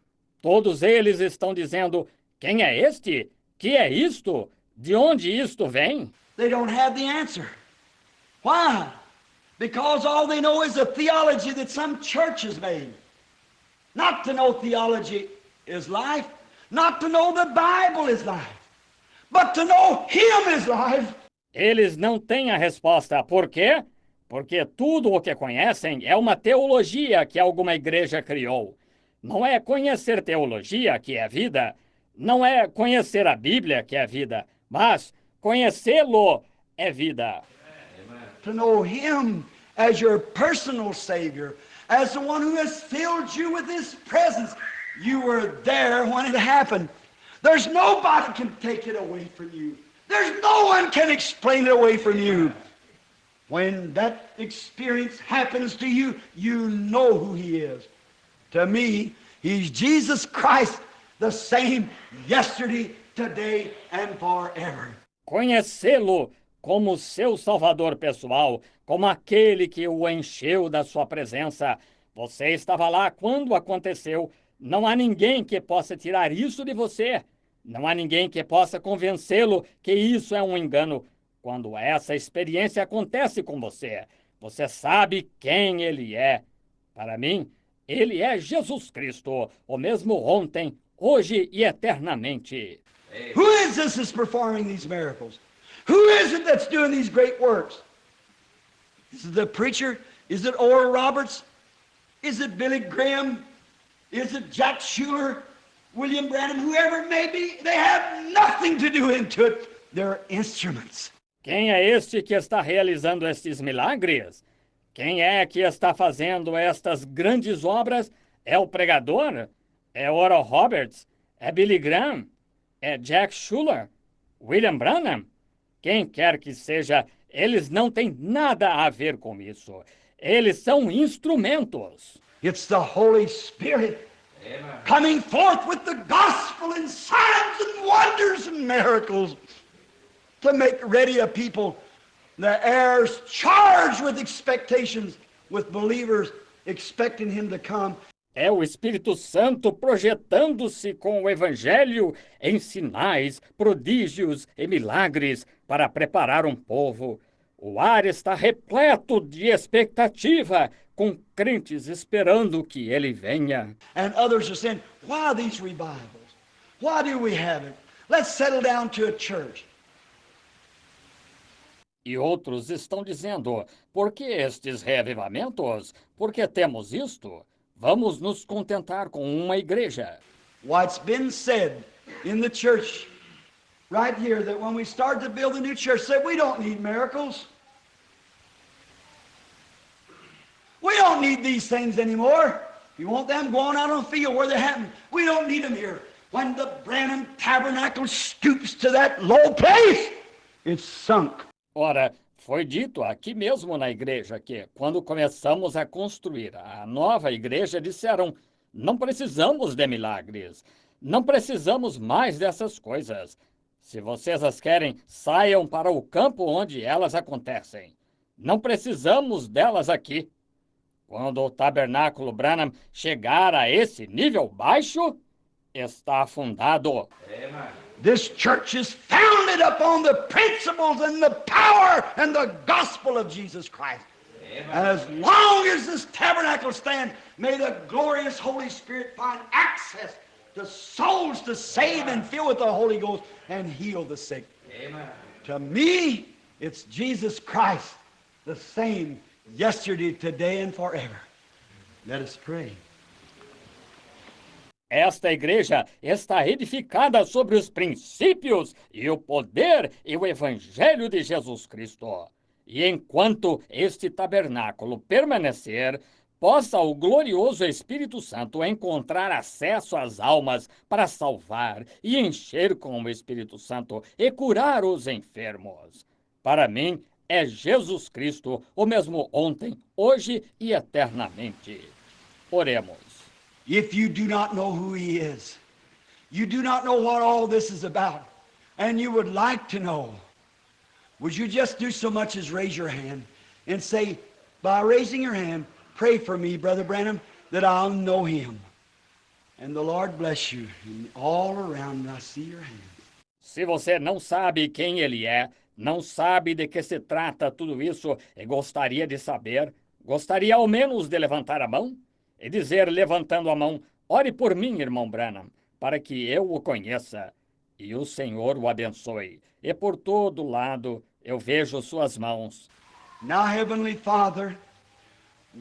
S2: Todos eles estão dizendo, quem é este? Que é isto? De onde isto vem?
S1: They don't have the answer. Why? Because all they know is a theology that some church has made. Not to know theology is life. Not to know the Bible is life. But to know Him is life.
S2: Eles não têm a resposta. Por quê? Porque tudo o que conhecem é uma teologia que alguma igreja criou. Não é conhecer teologia que é vida, não é conhecer a Bíblia que é vida, mas conhecê-lo é vida.
S1: To know Him as your personal Savior, as the one who has filled you with His presence, You were there when it happened. There's nobody can take it away from you. There's no one can explain it away from you. When that experience happens to you, you know who He is. To me, He's Jesus Christ, the same yesterday, today, and forever.
S2: Conhecê-lo como seu Salvador pessoal, como aquele que o encheu da sua presença. Você estava lá quando aconteceu. Não há ninguém que possa tirar isso de você. Não há ninguém que possa convencê-lo que isso é um engano. Quando essa experiência acontece com você, você sabe quem Ele é. Para mim, Ele é Jesus Cristo, o mesmo ontem, hoje e eternamente.
S1: Who is this that's performing these miracles? Who is it that's doing these great works? Is it the preacher? Is it Oral Roberts? Is it Billy Graham? Is it Jack Schuler? William Branham? Whoever it may be, they have nothing to do into it. They're instruments.
S2: Quem é este que está realizando estes milagres? Quem é que está fazendo estas grandes obras? É o pregador? É Oral Roberts? É Billy Graham? É Jack Schuler? William Branham? Quem quer que seja, eles não têm nada a ver com isso. Eles são instrumentos.
S1: It's the Holy Spirit coming forth with the gospel and signs and wonders and miracles to make ready a people, the heirs charged with expectations, with believers expecting Him to come.
S2: É o Espírito Santo projetando-se com o Evangelho em sinais, prodígios e milagres para preparar um povo. O ar está repleto de expectativa, com crentes esperando que ele venha.
S1: And others are saying, why these revivals? Why do we have it? Let's settle down to a church.
S2: E outros estão dizendo, por que estes reavivamentos? Por que temos isto? Vamos nos contentar com uma igreja.
S1: What's been said in the church right here, that when we start to build a new church, said we don't need miracles. We don't need these things anymore. If you want them, go on out on the field where they happen. We don't need them here. When the Branham Tabernacle stoops to that low place, it's sunk.
S2: Ora, foi dito aqui mesmo na igreja que, quando começamos a construir a nova igreja, disseram, não precisamos de milagres, não precisamos mais dessas coisas. Se vocês as querem, saiam para o campo onde elas acontecem. Não precisamos delas aqui. Quando o tabernáculo Branham chegar a esse nível baixo, está afundado.
S1: This church is founded upon the principles and the power and the gospel of Jesus Christ. And as long as this tabernacle stands, may the glorious Holy Spirit find access to souls to save and fill with the Holy Ghost and heal the sick. Amen. To me, it's Jesus Christ, the same yesterday, today, and forever. Let us pray.
S2: Esta igreja está edificada sobre os princípios e o poder e o Evangelho de Jesus Cristo. E enquanto este tabernáculo permanecer, possa o glorioso Espírito Santo encontrar acesso às almas para salvar e encher com o Espírito Santo e curar os enfermos. Para mim, é Jesus Cristo, o mesmo ontem, hoje e eternamente. Oremos.
S1: If you do not know who He is, you do not know what all this is about, and you would like to know, would you just do so much as raise your hand and say, by raising your hand, pray for me, Brother Branham, that I'll know Him. And the Lord bless you. And all around, I see your hands.
S2: Se você não sabe quem Ele é, não sabe de que se trata tudo isso e gostaria de saber, gostaria ao menos de levantar a mão e dizer, levantando a mão, ore por mim, irmão Branham, para que eu o conheça e o Senhor o abençoe. E por todo lado eu vejo suas mãos.
S1: Now, Heavenly Father,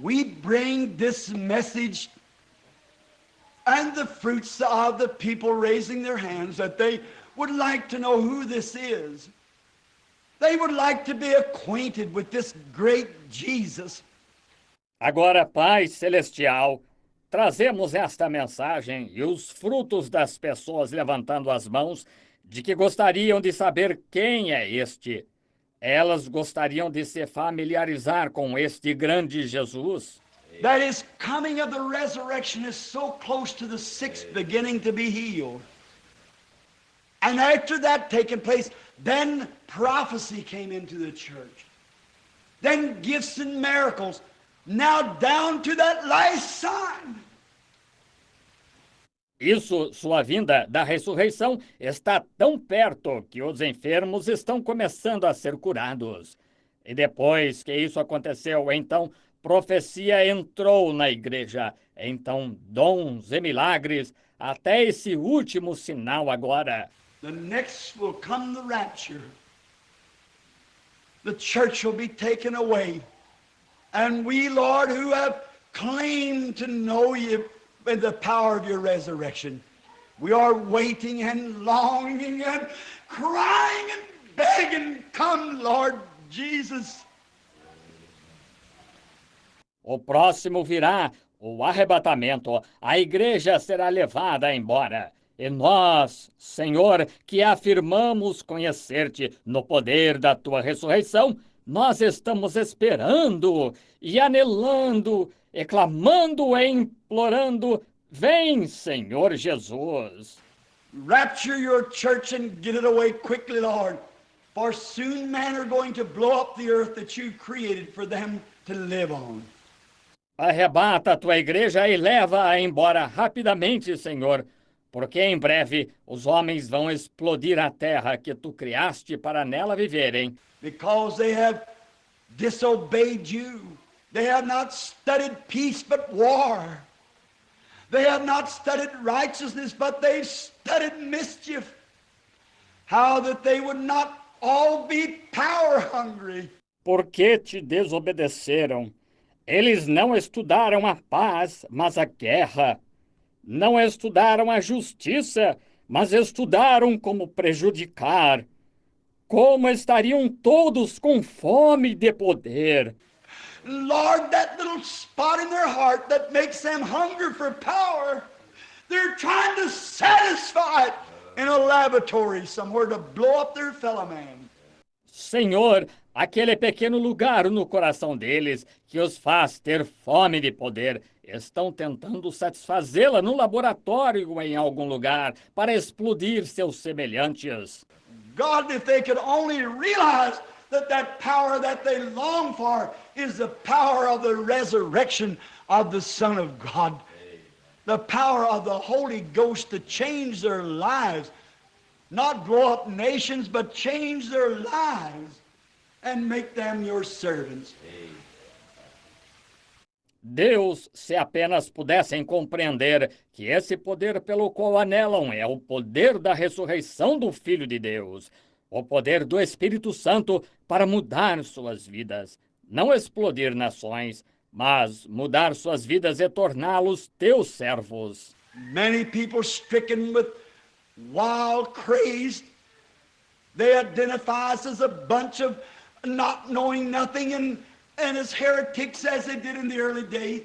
S1: we bring this message and the fruits of the people raising their hands that they would like to know who this is. They would like to be acquainted with this great Jesus.
S2: Agora, Pai Celestial, trazemos esta mensagem e os frutos das pessoas levantando as mãos de que gostariam de saber quem é este. Elas gostariam de se familiarizar com este grande Jesus.
S1: That his coming of the resurrection is so close to the sick beginning to be healed. And after that taking place, then prophecy came into the church. Then gifts and miracles. Now down to that last sign.
S2: Isso, sua vinda da ressurreição, está tão perto que os enfermos estão começando a ser curados. E depois que isso aconteceu, então, profecia entrou na igreja. Então, dons e milagres, até esse último sinal agora.
S1: The next will come the rapture. The church will be taken away. And we, Lord, who have claimed to know you in the power of your resurrection, we are waiting and longing and crying and begging, come, Lord Jesus.
S2: O próximo virá, o arrebatamento. A igreja será levada embora. E nós, Senhor, que afirmamos conhecer-te no poder da tua ressurreição, nós estamos esperando e anelando, e clamando e implorando, vem, Senhor Jesus.
S1: Rapture your church and get it away quickly, Lord. For soon men are going to blow up the earth that you created for them to live on.
S2: Arrebata a tua igreja e leva-a embora rapidamente, Senhor, porque em breve os homens vão explodir a terra que tu criaste para nela viverem.
S1: Because they have disobeyed you. They have not studied peace but war. They have not studied righteousness, but they've studied mischief. How that they would not all be power hungry.
S2: Porque te desobedeceram. Eles não estudaram a paz, mas a guerra. Não estudaram a justiça, mas estudaram como prejudicar. Como estariam todos com fome de poder.
S1: Lord, that little spot in their heart that makes them hunger for power, they're trying to satisfy it in a laboratory somewhere to blow up their fellow man.
S2: Senhor, aquele pequeno lugar no coração deles que os faz ter fome de poder, estão tentando satisfazê-la no laboratório ou em algum lugar para explodir seus semelhantes.
S1: God, if they could only realize that that power that they long for is the power of the resurrection of the Son of God. The power of the Holy Ghost to change their lives. Not blow up nations, but change their lives and make them your servants.
S2: Deus, se apenas pudessem compreender que esse poder pelo qual anelam é o poder da ressurreição do Filho de Deus, o poder do Espírito Santo para mudar suas vidas, não explodir nações, mas mudar suas vidas e torná-los teus servos.
S1: Many people stricken with wild craze, they identify us as a bunch of not knowing nothing and as heretics as they did in the early days,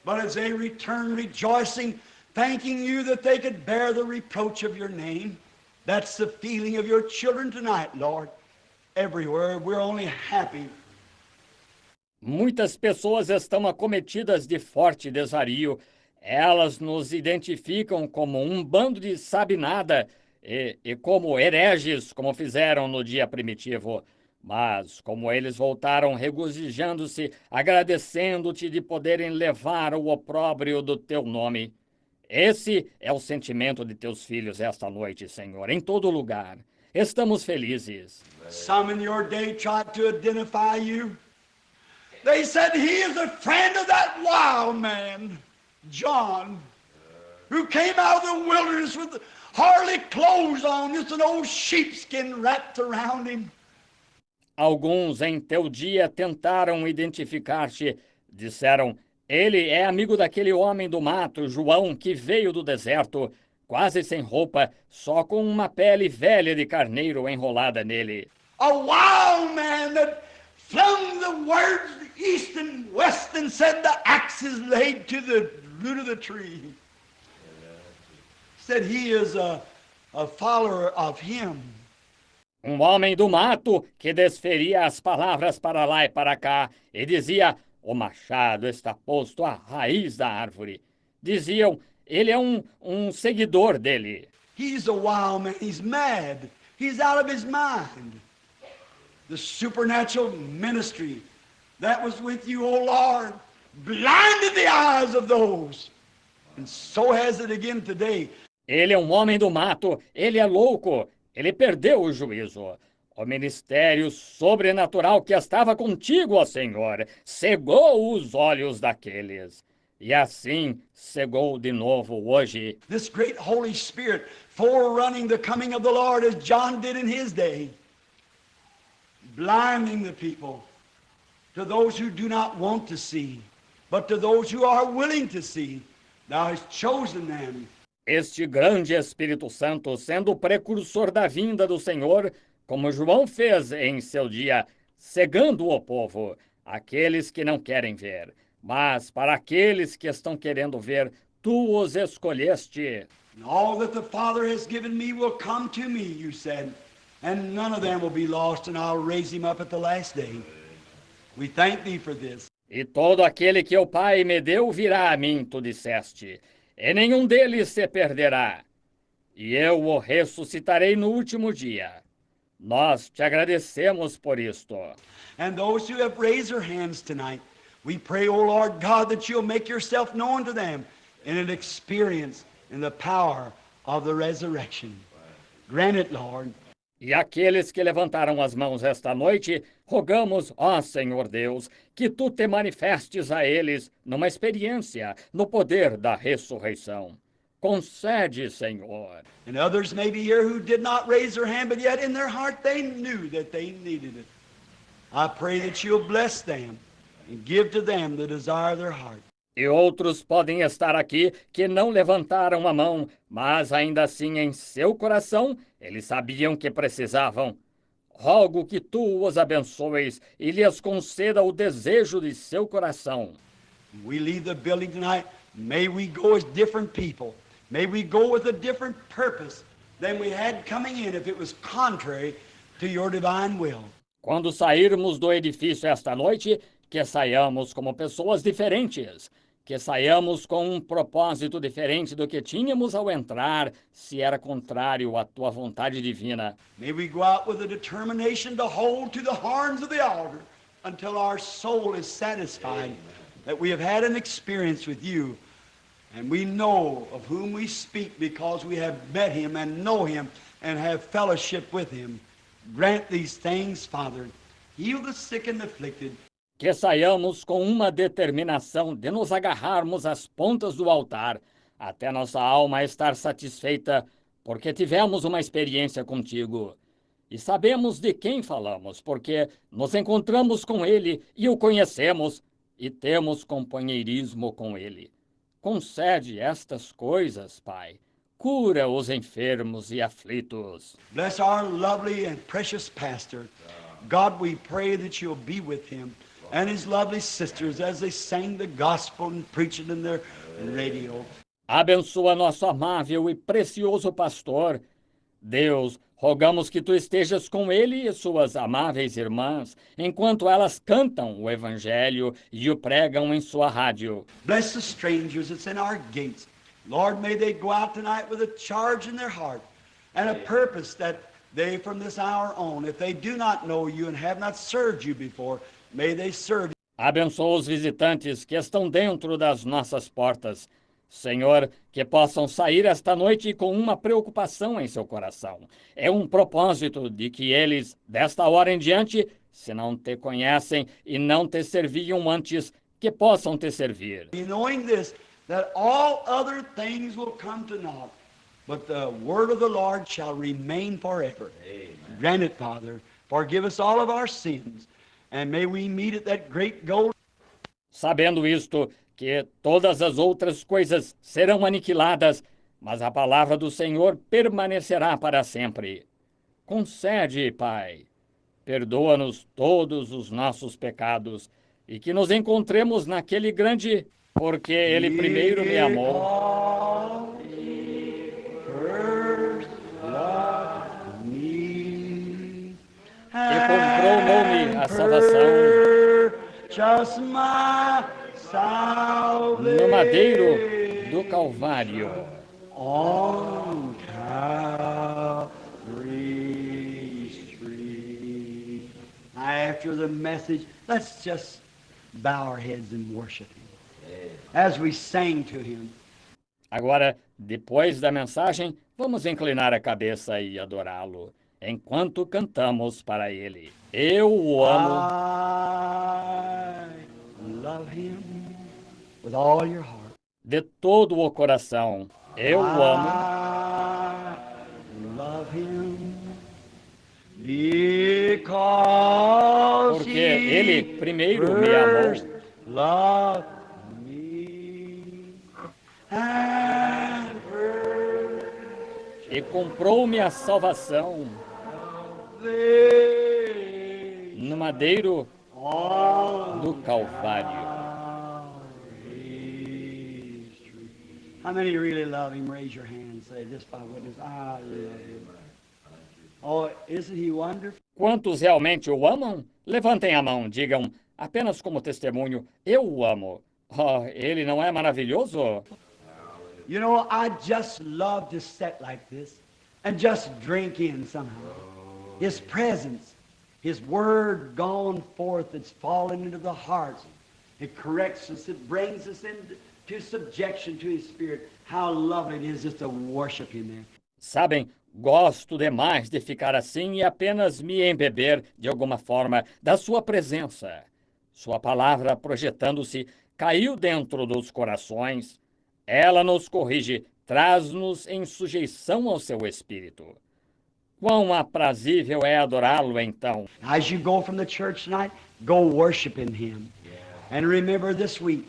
S1: but as they return rejoicing, thanking you that they could bear the reproach of your name. That's the feeling of your children tonight, Lord. Everywhere, we're only happy.
S2: Muitas pessoas estão acometidas de forte desvario. Elas nos identificam como um bando de sabe-nada e como hereges, como fizeram no dia primitivo. Mas, como eles voltaram regozijando-se, agradecendo-te de poderem levar o opróbrio do teu nome. Esse é o sentimento de teus filhos esta noite, Senhor, em todo lugar. Estamos felizes.
S1: Some in your day tried to identify you. They said he is a friend of that wild man, John, who came out of the wilderness with hardly clothes on, just an old sheepskin wrapped around him.
S2: Alguns em teu dia tentaram identificar-te. Disseram, ele é amigo daquele homem do mato, João, que veio do deserto, quase sem roupa, só com uma pele velha de carneiro enrolada nele.
S1: A wild man that flung the words east and west and said, the axe is laid to the root of the tree. Said he is a follower of him.
S2: Homem do mato que desferia as palavras para lá e para cá e dizia: o machado está posto à raiz da árvore. Diziam: ele é um seguidor dele.
S1: He's a wild man. He's mad. He's out of his mind. The supernatural ministry that was with you, O Lord, blinded the eyes of those. And so has it again today.
S2: Ele é um homem do mato, ele é louco, ele perdeu o juízo. O ministério sobrenatural que estava contigo, ó Senhor, cegou os olhos daqueles. E assim cegou de novo hoje.
S1: This great Holy Spirit forerunning the coming of the Lord as John did in his day, blinding the people to those who do not want to see, but to those who are willing to see. Thou hast chosen them.
S2: Este grande Espírito Santo sendo o precursor da vinda do Senhor, como João fez em seu dia, cegando o povo, aqueles que não querem ver. Mas para aqueles que estão querendo ver, tu os escolheste.
S1: And all that the Father has given me will come to me, you said, and none of them will be lost, and I'll raise him up at the last day. We thank thee for this.
S2: E todo aquele que o Pai me deu virá a mim, tu disseste, e nenhum deles se perderá. E eu o ressuscitarei no último dia. Nós te agradecemos por isto.
S1: And those who have raised their hands tonight, we pray, O Lord God, that you'll make yourself known to them in an experience in the power of the resurrection. Grant it, Lord.
S2: E aqueles que levantaram as mãos esta noite, rogamos, ó Senhor Deus, que tu te manifestes a eles numa experiência, no poder da ressurreição. Concede, Senhor.
S1: And others may be here who did not raise their hand, but yet in their heart they knew that they needed it. I pray that you'll bless them and give to them the desire of their heart.
S2: E outros podem estar aqui que não levantaram a mão, mas ainda assim em seu coração eles sabiam que precisavam. Rogo que tu os abençoes e lhes conceda o desejo de seu coração.
S1: We leave the building tonight, may we go as different people. May we go with a different purpose than we had coming in if it was contrary to your divine will.
S2: Quando sairmos do edifício esta noite, que saiamos como pessoas diferentes, que saiamos com um propósito diferente do que tínhamos ao entrar, se era contrário à tua vontade divina.
S1: May we go out with a determination to hold to the horns of the altar until our soul is satisfied that we have had an experience with you, and we know of whom we speak because we have met him and know him and have fellowship with him. Grant these things, Father. Heal the sick and afflicted.
S2: Que saiamos com uma determinação de nos agarrarmos às pontas do altar, até nossa alma estar satisfeita, porque tivemos uma experiência contigo. E sabemos de quem falamos, porque nos encontramos com ele e o conhecemos, e temos companheirismo com ele. Concede estas coisas, Pai. Cura os enfermos e aflitos.
S1: Bless our lovely and precious pastor. God, we pray that you'll be with him and his lovely sisters as they sang the gospel and preach it in their radio.
S2: Abençoa nosso amável e precioso pastor. Deus, rogamos que tu estejas com ele e suas amáveis irmãs, enquanto elas cantam o evangelho e o pregam em sua rádio.
S1: Bless the strangers that's in our gates. Lord, may they go out tonight with a charge in their heart and a purpose that they from this hour on, if they do not know you and have not served you before, may they serve you.
S2: Abençoa os visitantes que estão dentro das nossas portas. Senhor, que possam sair esta noite com uma preocupação em seu coração. É um propósito de que eles, desta hora em diante, se não te conhecem e não te serviam antes, que possam te servir.
S1: Knowing this, that all other things will come to naught, but the word of the Lord shall remain forever. Amen. Grant it, Father. Forgive us all of our sins, and may we meet at that great goal.
S2: Sabendo isto, que todas as outras coisas serão aniquiladas, mas a palavra do Senhor permanecerá para sempre. Concede, Pai. perdoa-nos todos os nossos pecados e que nos encontremos naquele grande porque Ele primeiro me amou.
S1: Because he first loved me
S2: comprou-me a salvação
S1: purchased my salvation
S2: no madeiro do Calvário.
S1: on Calvary's tree. Now, after the message, let's just bow our heads and worship Him as we sang to Him.
S2: Agora, depois da mensagem, vamos inclinar a cabeça e adorá-lo, enquanto cantamos para Ele. Eu o amo
S1: I love Him with all your heart.
S2: de todo o coração. Eu o amo
S1: I love Him because
S2: porque
S1: He
S2: Ele primeiro me amou.
S1: first loved me and
S2: E comprou-me a salvação
S1: purchased
S2: no madeiro
S1: on
S2: do Calvário.
S1: How many really love Him? Raise your hand and say, just by witness, I love Him. Oh, isn't He wonderful?
S2: Quantos realmente o amam? Levantem a mão, digam, apenas como testemunho, eu o amo. Oh, ele não é maravilhoso?
S1: You know, I just love to sit like this and just drink in somehow. His presence, His Word gone forth, it's fallen into the hearts. It corrects us, it brings us into subjection to His Spirit. How lovely it is just to worship Him there.
S2: Sabem, gosto demais de ficar assim e apenas me embeber, de alguma forma, da sua presença. Sua palavra, projetando-se, caiu dentro dos corações. Ela nos corrige, traz-nos em sujeição ao seu Espírito. Quão aprazível é adorá-lo, então.
S1: As you go from the church tonight, go worshiping Him. And remember this week,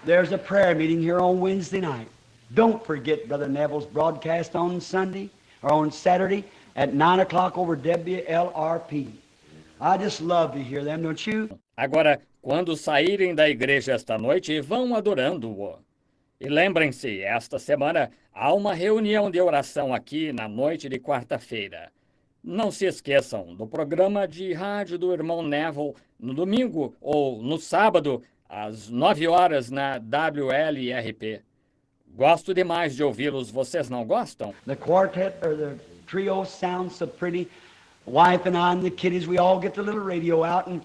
S1: there's a prayer meeting here on Wednesday night. Don't forget Brother Neville's broadcast on Sunday or on Saturday at 9 o'clock over WLRP. I just love to hear them, don't you?
S2: Agora, quando saírem da igreja esta noite, vão adorando-o. E lembrem-se, esta semana há uma reunião de oração aqui na noite de quarta-feira. Não se esqueçam do programa de rádio do irmão Neville no domingo ou no sábado, às 9 horas na WLRP. Gosto demais de ouvi-los, vocês não gostam?
S1: The quartet or the trio sounds so pretty. Wife and I and the kiddies, we all get the little radio out and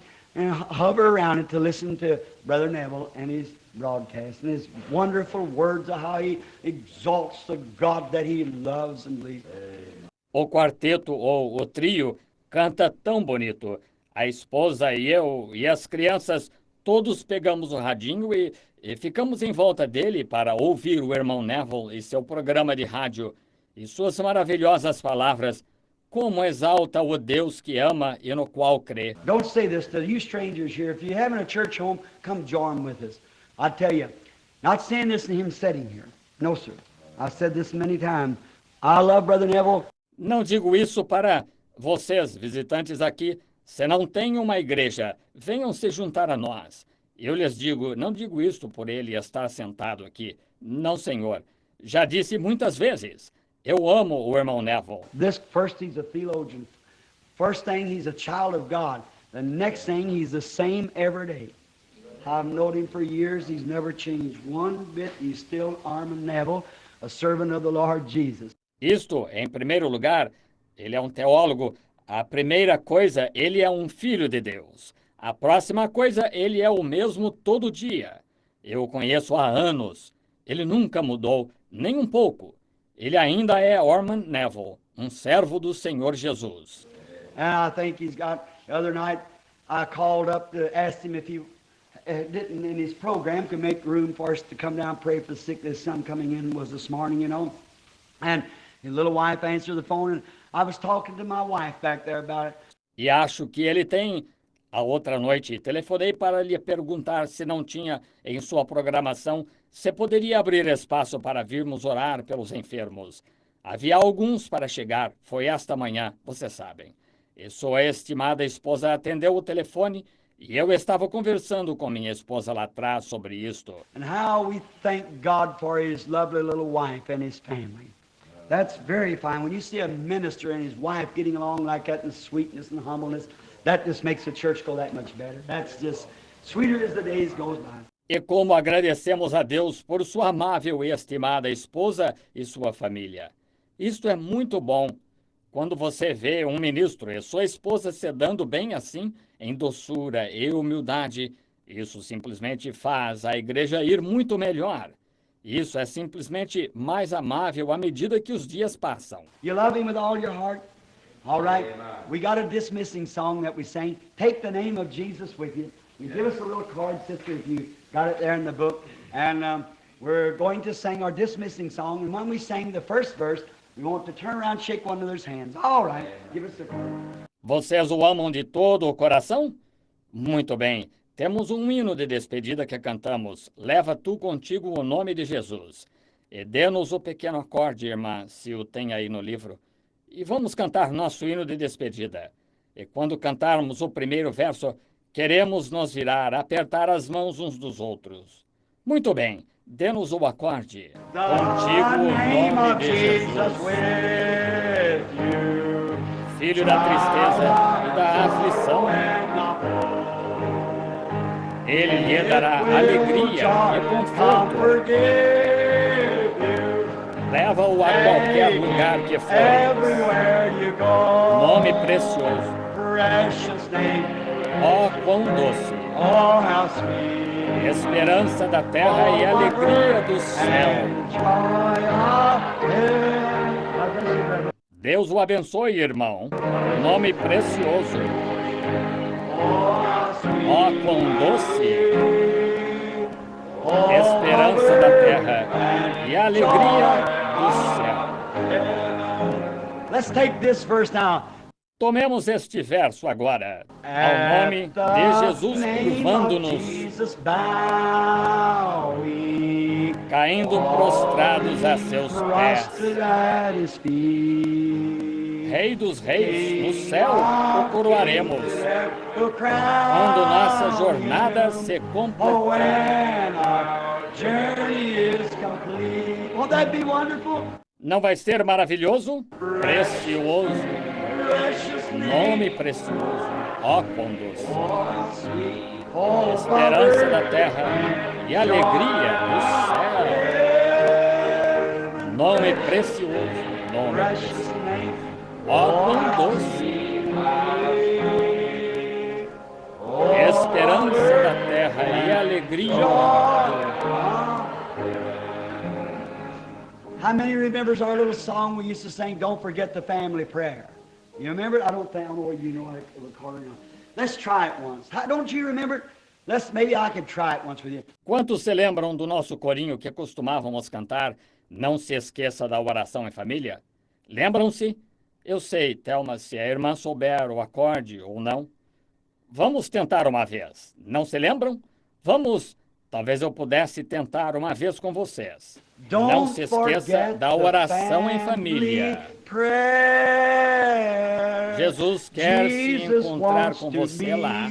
S1: hover around it to listen to Brother Neville and his broadcast and his wonderful words of how he exalts the God that he loves and believes.
S2: O quarteto ou o trio canta tão bonito. A esposa e eu e as crianças, todos pegamos o radinho e ficamos em volta dele para ouvir o irmão Neville e seu programa de rádio e suas maravilhosas palavras, como exalta o Deus que ama e no qual crê.
S1: Don't say this to you strangers here. If you're having a church home, come join with us. I tell you, not saying this in him sitting here. No, sir. I've said this many times. I love Brother Neville.
S2: Não digo isso para vocês, visitantes aqui. Se não tem uma igreja, venham se juntar a nós. Eu lhes digo, não digo isto por ele estar sentado aqui. Não, senhor. Já disse muitas vezes. Eu amo o irmão Neville.
S1: This first, he's a theologian. First thing, he's a child of God. The next thing, he's the same every day. I've known him for years. He's never changed one bit. He's still Armin Neville, a servant of the Lord Jesus.
S2: Isto, em primeiro lugar, ele é um teólogo. A primeira coisa, ele é um filho de Deus. A próxima coisa, ele é o mesmo todo dia. Eu o conheço há anos. Ele nunca mudou, nem um pouco. Ele ainda é Armin Neville, um servo do Senhor Jesus.
S1: And I think he's got, the other night, I called up to ask him if he didn't, in his program, could make room for us to come down and pray for the sick. His son coming in was this morning, you know. And his little wife answered the phone, and I was talking to my wife back there about it.
S2: E acho que ele tem. A outra noite, telefonei para lhe perguntar se não tinha em sua programação se poderia abrir espaço para virmos orar pelos enfermos. Havia alguns para chegar, foi esta manhã, vocês sabem. E sua estimada esposa atendeu o telefone e eu estava conversando com minha esposa lá atrás sobre isto.
S1: And how we thank God for his lovely little wife and his family. That's very fine. When you see a minister and his wife getting along like that in sweetness and humbleness, that just makes the church go that much better. That's just sweeter as the days goes by.
S2: E como agradecemos a Deus por sua amável e estimada esposa e sua família. Isto é muito bom. Quando você vê um ministro e sua esposa se dando bem assim, em doçura e humildade, isso simplesmente faz a igreja ir muito melhor. Isso é simplesmente mais amável à medida que os dias passam.
S1: You love him with all your heart? All right. We got a dismissing song that we sang. Take the name of Jesus with you. You give us a little card, sister, if you got it there in the book. And we're going to sing our dismissing song. And when we sing the first verse, we want to turn around and shake one another's hands. All right. Give us the card.
S2: Vocês o amam de todo o coração? Muito bem. Temos um hino de despedida que cantamos. Leva tu contigo o nome de Jesus. E dê-nos o pequeno acorde, irmã, se o tem aí no livro. E vamos cantar nosso hino de despedida. E quando cantarmos o primeiro verso, queremos nos virar, apertar as mãos uns dos outros. Muito bem, dê-nos o acorde. Contigo o nome de Jesus. Filho da tristeza e da aflição. Ele lhe dará alegria e conforto. Leva-o a qualquer lugar que for. Nome precioso. Oh, quão doce. Esperança da terra e alegria do céu. Deus o abençoe, irmão. Nome precioso. Oh, quão doce. Esperança da terra e alegria do céu.
S1: Let's take this verse now.
S2: Tomemos este verso agora. Ao nome de Jesus, curvando-nos, caindo prostrados a seus pés. Rei dos reis, no céu o coroaremos, quando nossa jornada se completar.
S1: Won't that be wonderful?
S2: Não vai ser maravilhoso? Precioso. Nome precioso. Ó, quão doce. Esperança da terra e alegria do céu. Nome precioso. Nome precioso. Ó, quão doce. Esperança da terra e alegria do
S1: How many remembers our little song we used to sing, Don't Forget the Family Prayer? You remember it? I don't know whether you know it, recording. Let's try it once. Don't you remember it? Maybe I could try it once with you.
S2: Quantos se lembram do nosso corinho que costumávamos cantar, Não se esqueça da oração em família? Lembram-se? Eu sei, Thelma, se a irmã souber o acorde ou não. Vamos tentar uma vez. Não se lembram? Vamos. Talvez eu pudesse tentar uma vez com vocês. Não se esqueça da oração em família. Jesus quer se encontrar com você lá.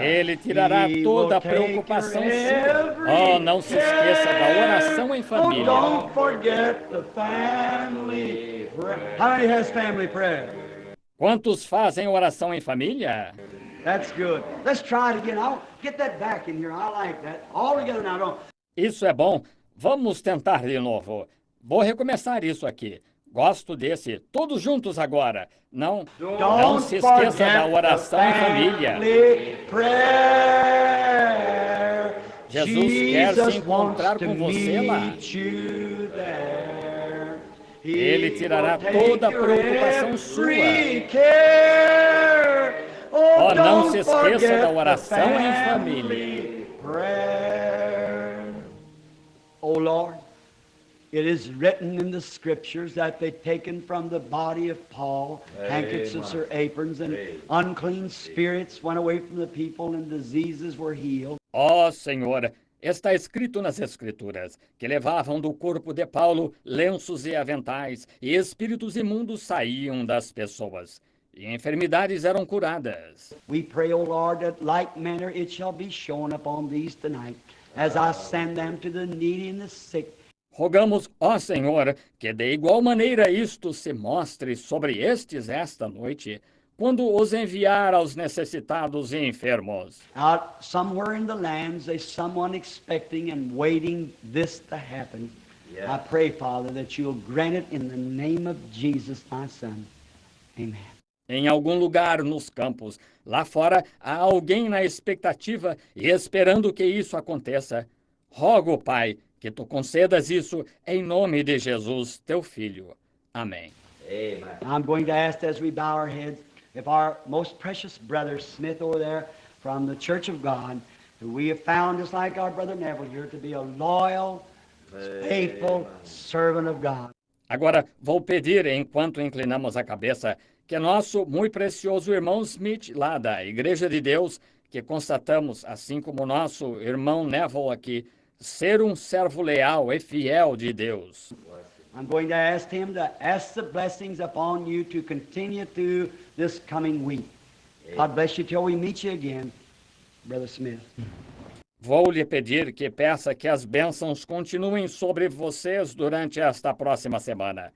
S2: Ele tirará toda a preocupação sua. Oh, não se esqueça da oração em família.
S1: Don't forget the family prayer. How many has family prayer?
S2: Quantos fazem oração em família?
S1: That's good. Let's try it again. I'll get that back in here. I like that. All together now. Don't.
S2: Isso é bom. Vamos tentar de novo. Vou recomeçar isso aqui. Gosto desse. Todos juntos agora. Não se esqueça da oração em família. Jesus quer se encontrar com você lá. Ele tirará toda a preocupação sua. Oh, não se esqueça da oração em família.
S1: Oh Lord, it is written in the scriptures that they've taken from the body of Paul handkerchiefs or aprons, and unclean spirits went away from the people and diseases were healed.
S2: Ó Senhor, Está escrito nas Escrituras que levavam do corpo de Paulo lenços e aventais, e espíritos imundos saíam das pessoas, e enfermidades eram curadas.
S1: We pray, O Lord, that like manner it shall be shown upon these tonight, as I send them to the needy and the sick.
S2: Rogamos, ó Senhor, que de igual maneira isto se mostre sobre estes esta noite, quando os enviar aos necessitados e enfermos.
S1: Out somewhere in the lands, there's someone expecting and waiting this to happen. I pray, Father, that you'll grant it in the name of Jesus, my Son. Amen.
S2: Em algum lugar nos campos, lá fora, há alguém na expectativa e esperando que isso aconteça. Rogo, Pai, que tu concedas isso em nome de Jesus, teu Filho. Amém.
S3: Amen.
S1: I'm going to ask as we bow our heads if our most precious brother Smith over there from the Church of God, who we have found just like our brother Neville here to be a loyal, faithful servant of God.
S2: Agora, vou pedir, enquanto inclinamos a cabeça, que nosso muito precioso irmão Smith, lá da Igreja de Deus, que constatamos, assim como nosso irmão Neville aqui, ser um servo leal e fiel de Deus.
S1: I'm going to ask him to ask the blessings upon you to continue through this coming week. God bless you till we meet you again, Brother Smith.
S2: Vou lhe pedir que peça que as bênçãos continuem sobre vocês durante esta próxima semana.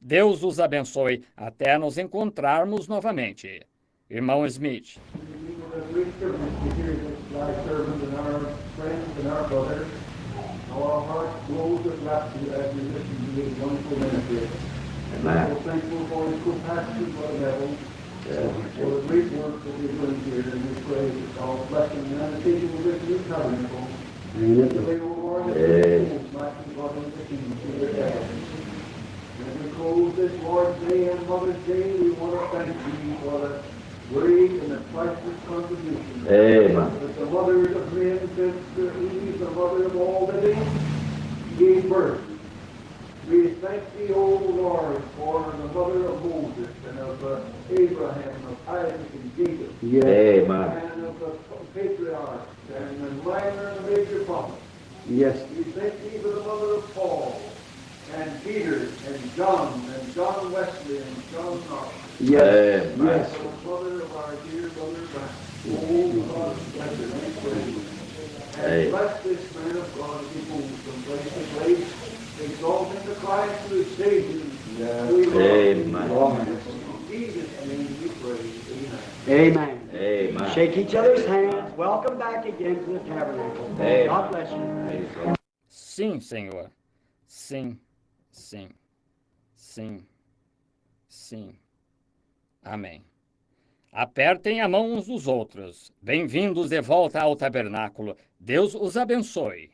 S2: Deus os abençoe até nos encontrarmos novamente. Irmão Smith.
S4: Our hearts glows with rapture as we listen to this wonderful ministry. And we're thankful for his compassion for the devil, for the great work that he's doing here, and we pray that all blessing and undertaking of this new tabernacle. That they will Lord that the souls might be brought into the kingdom through their death. As we close this Lord's Day and Mother's Day, we want to thank you for the great and the priceless contribution.
S3: Amen.
S4: That the mothers of men, since Eve, the mother of all living, gave birth. We thank thee, O Lord, for the mother of Moses and of Abraham, of Isaac and Jacob,
S3: Amen.
S4: and of the patriarchs and the minor and the major prophets.
S1: Yes.
S4: We thank thee for the mother of Paul and Peter and John Wesley and John Knox.
S3: Yes.
S4: And for the mother of our dear brother Frank. Oh, God, bless her, we pray. And bless this man of God as he moves from place to place, exalting the Christ who is Savior.
S3: Amen.
S4: In Jesus' name we pray. Amen.
S1: Amen.
S3: Amen.
S1: Shake each other's hands. Welcome back again to the tabernacle.
S3: Amen.
S1: God bless you.
S2: Sim, Senhor. Sim, sim, sim, sim. Amém. Apertem a mão uns dos outros. Bem-vindos de volta ao tabernáculo. Deus os abençoe.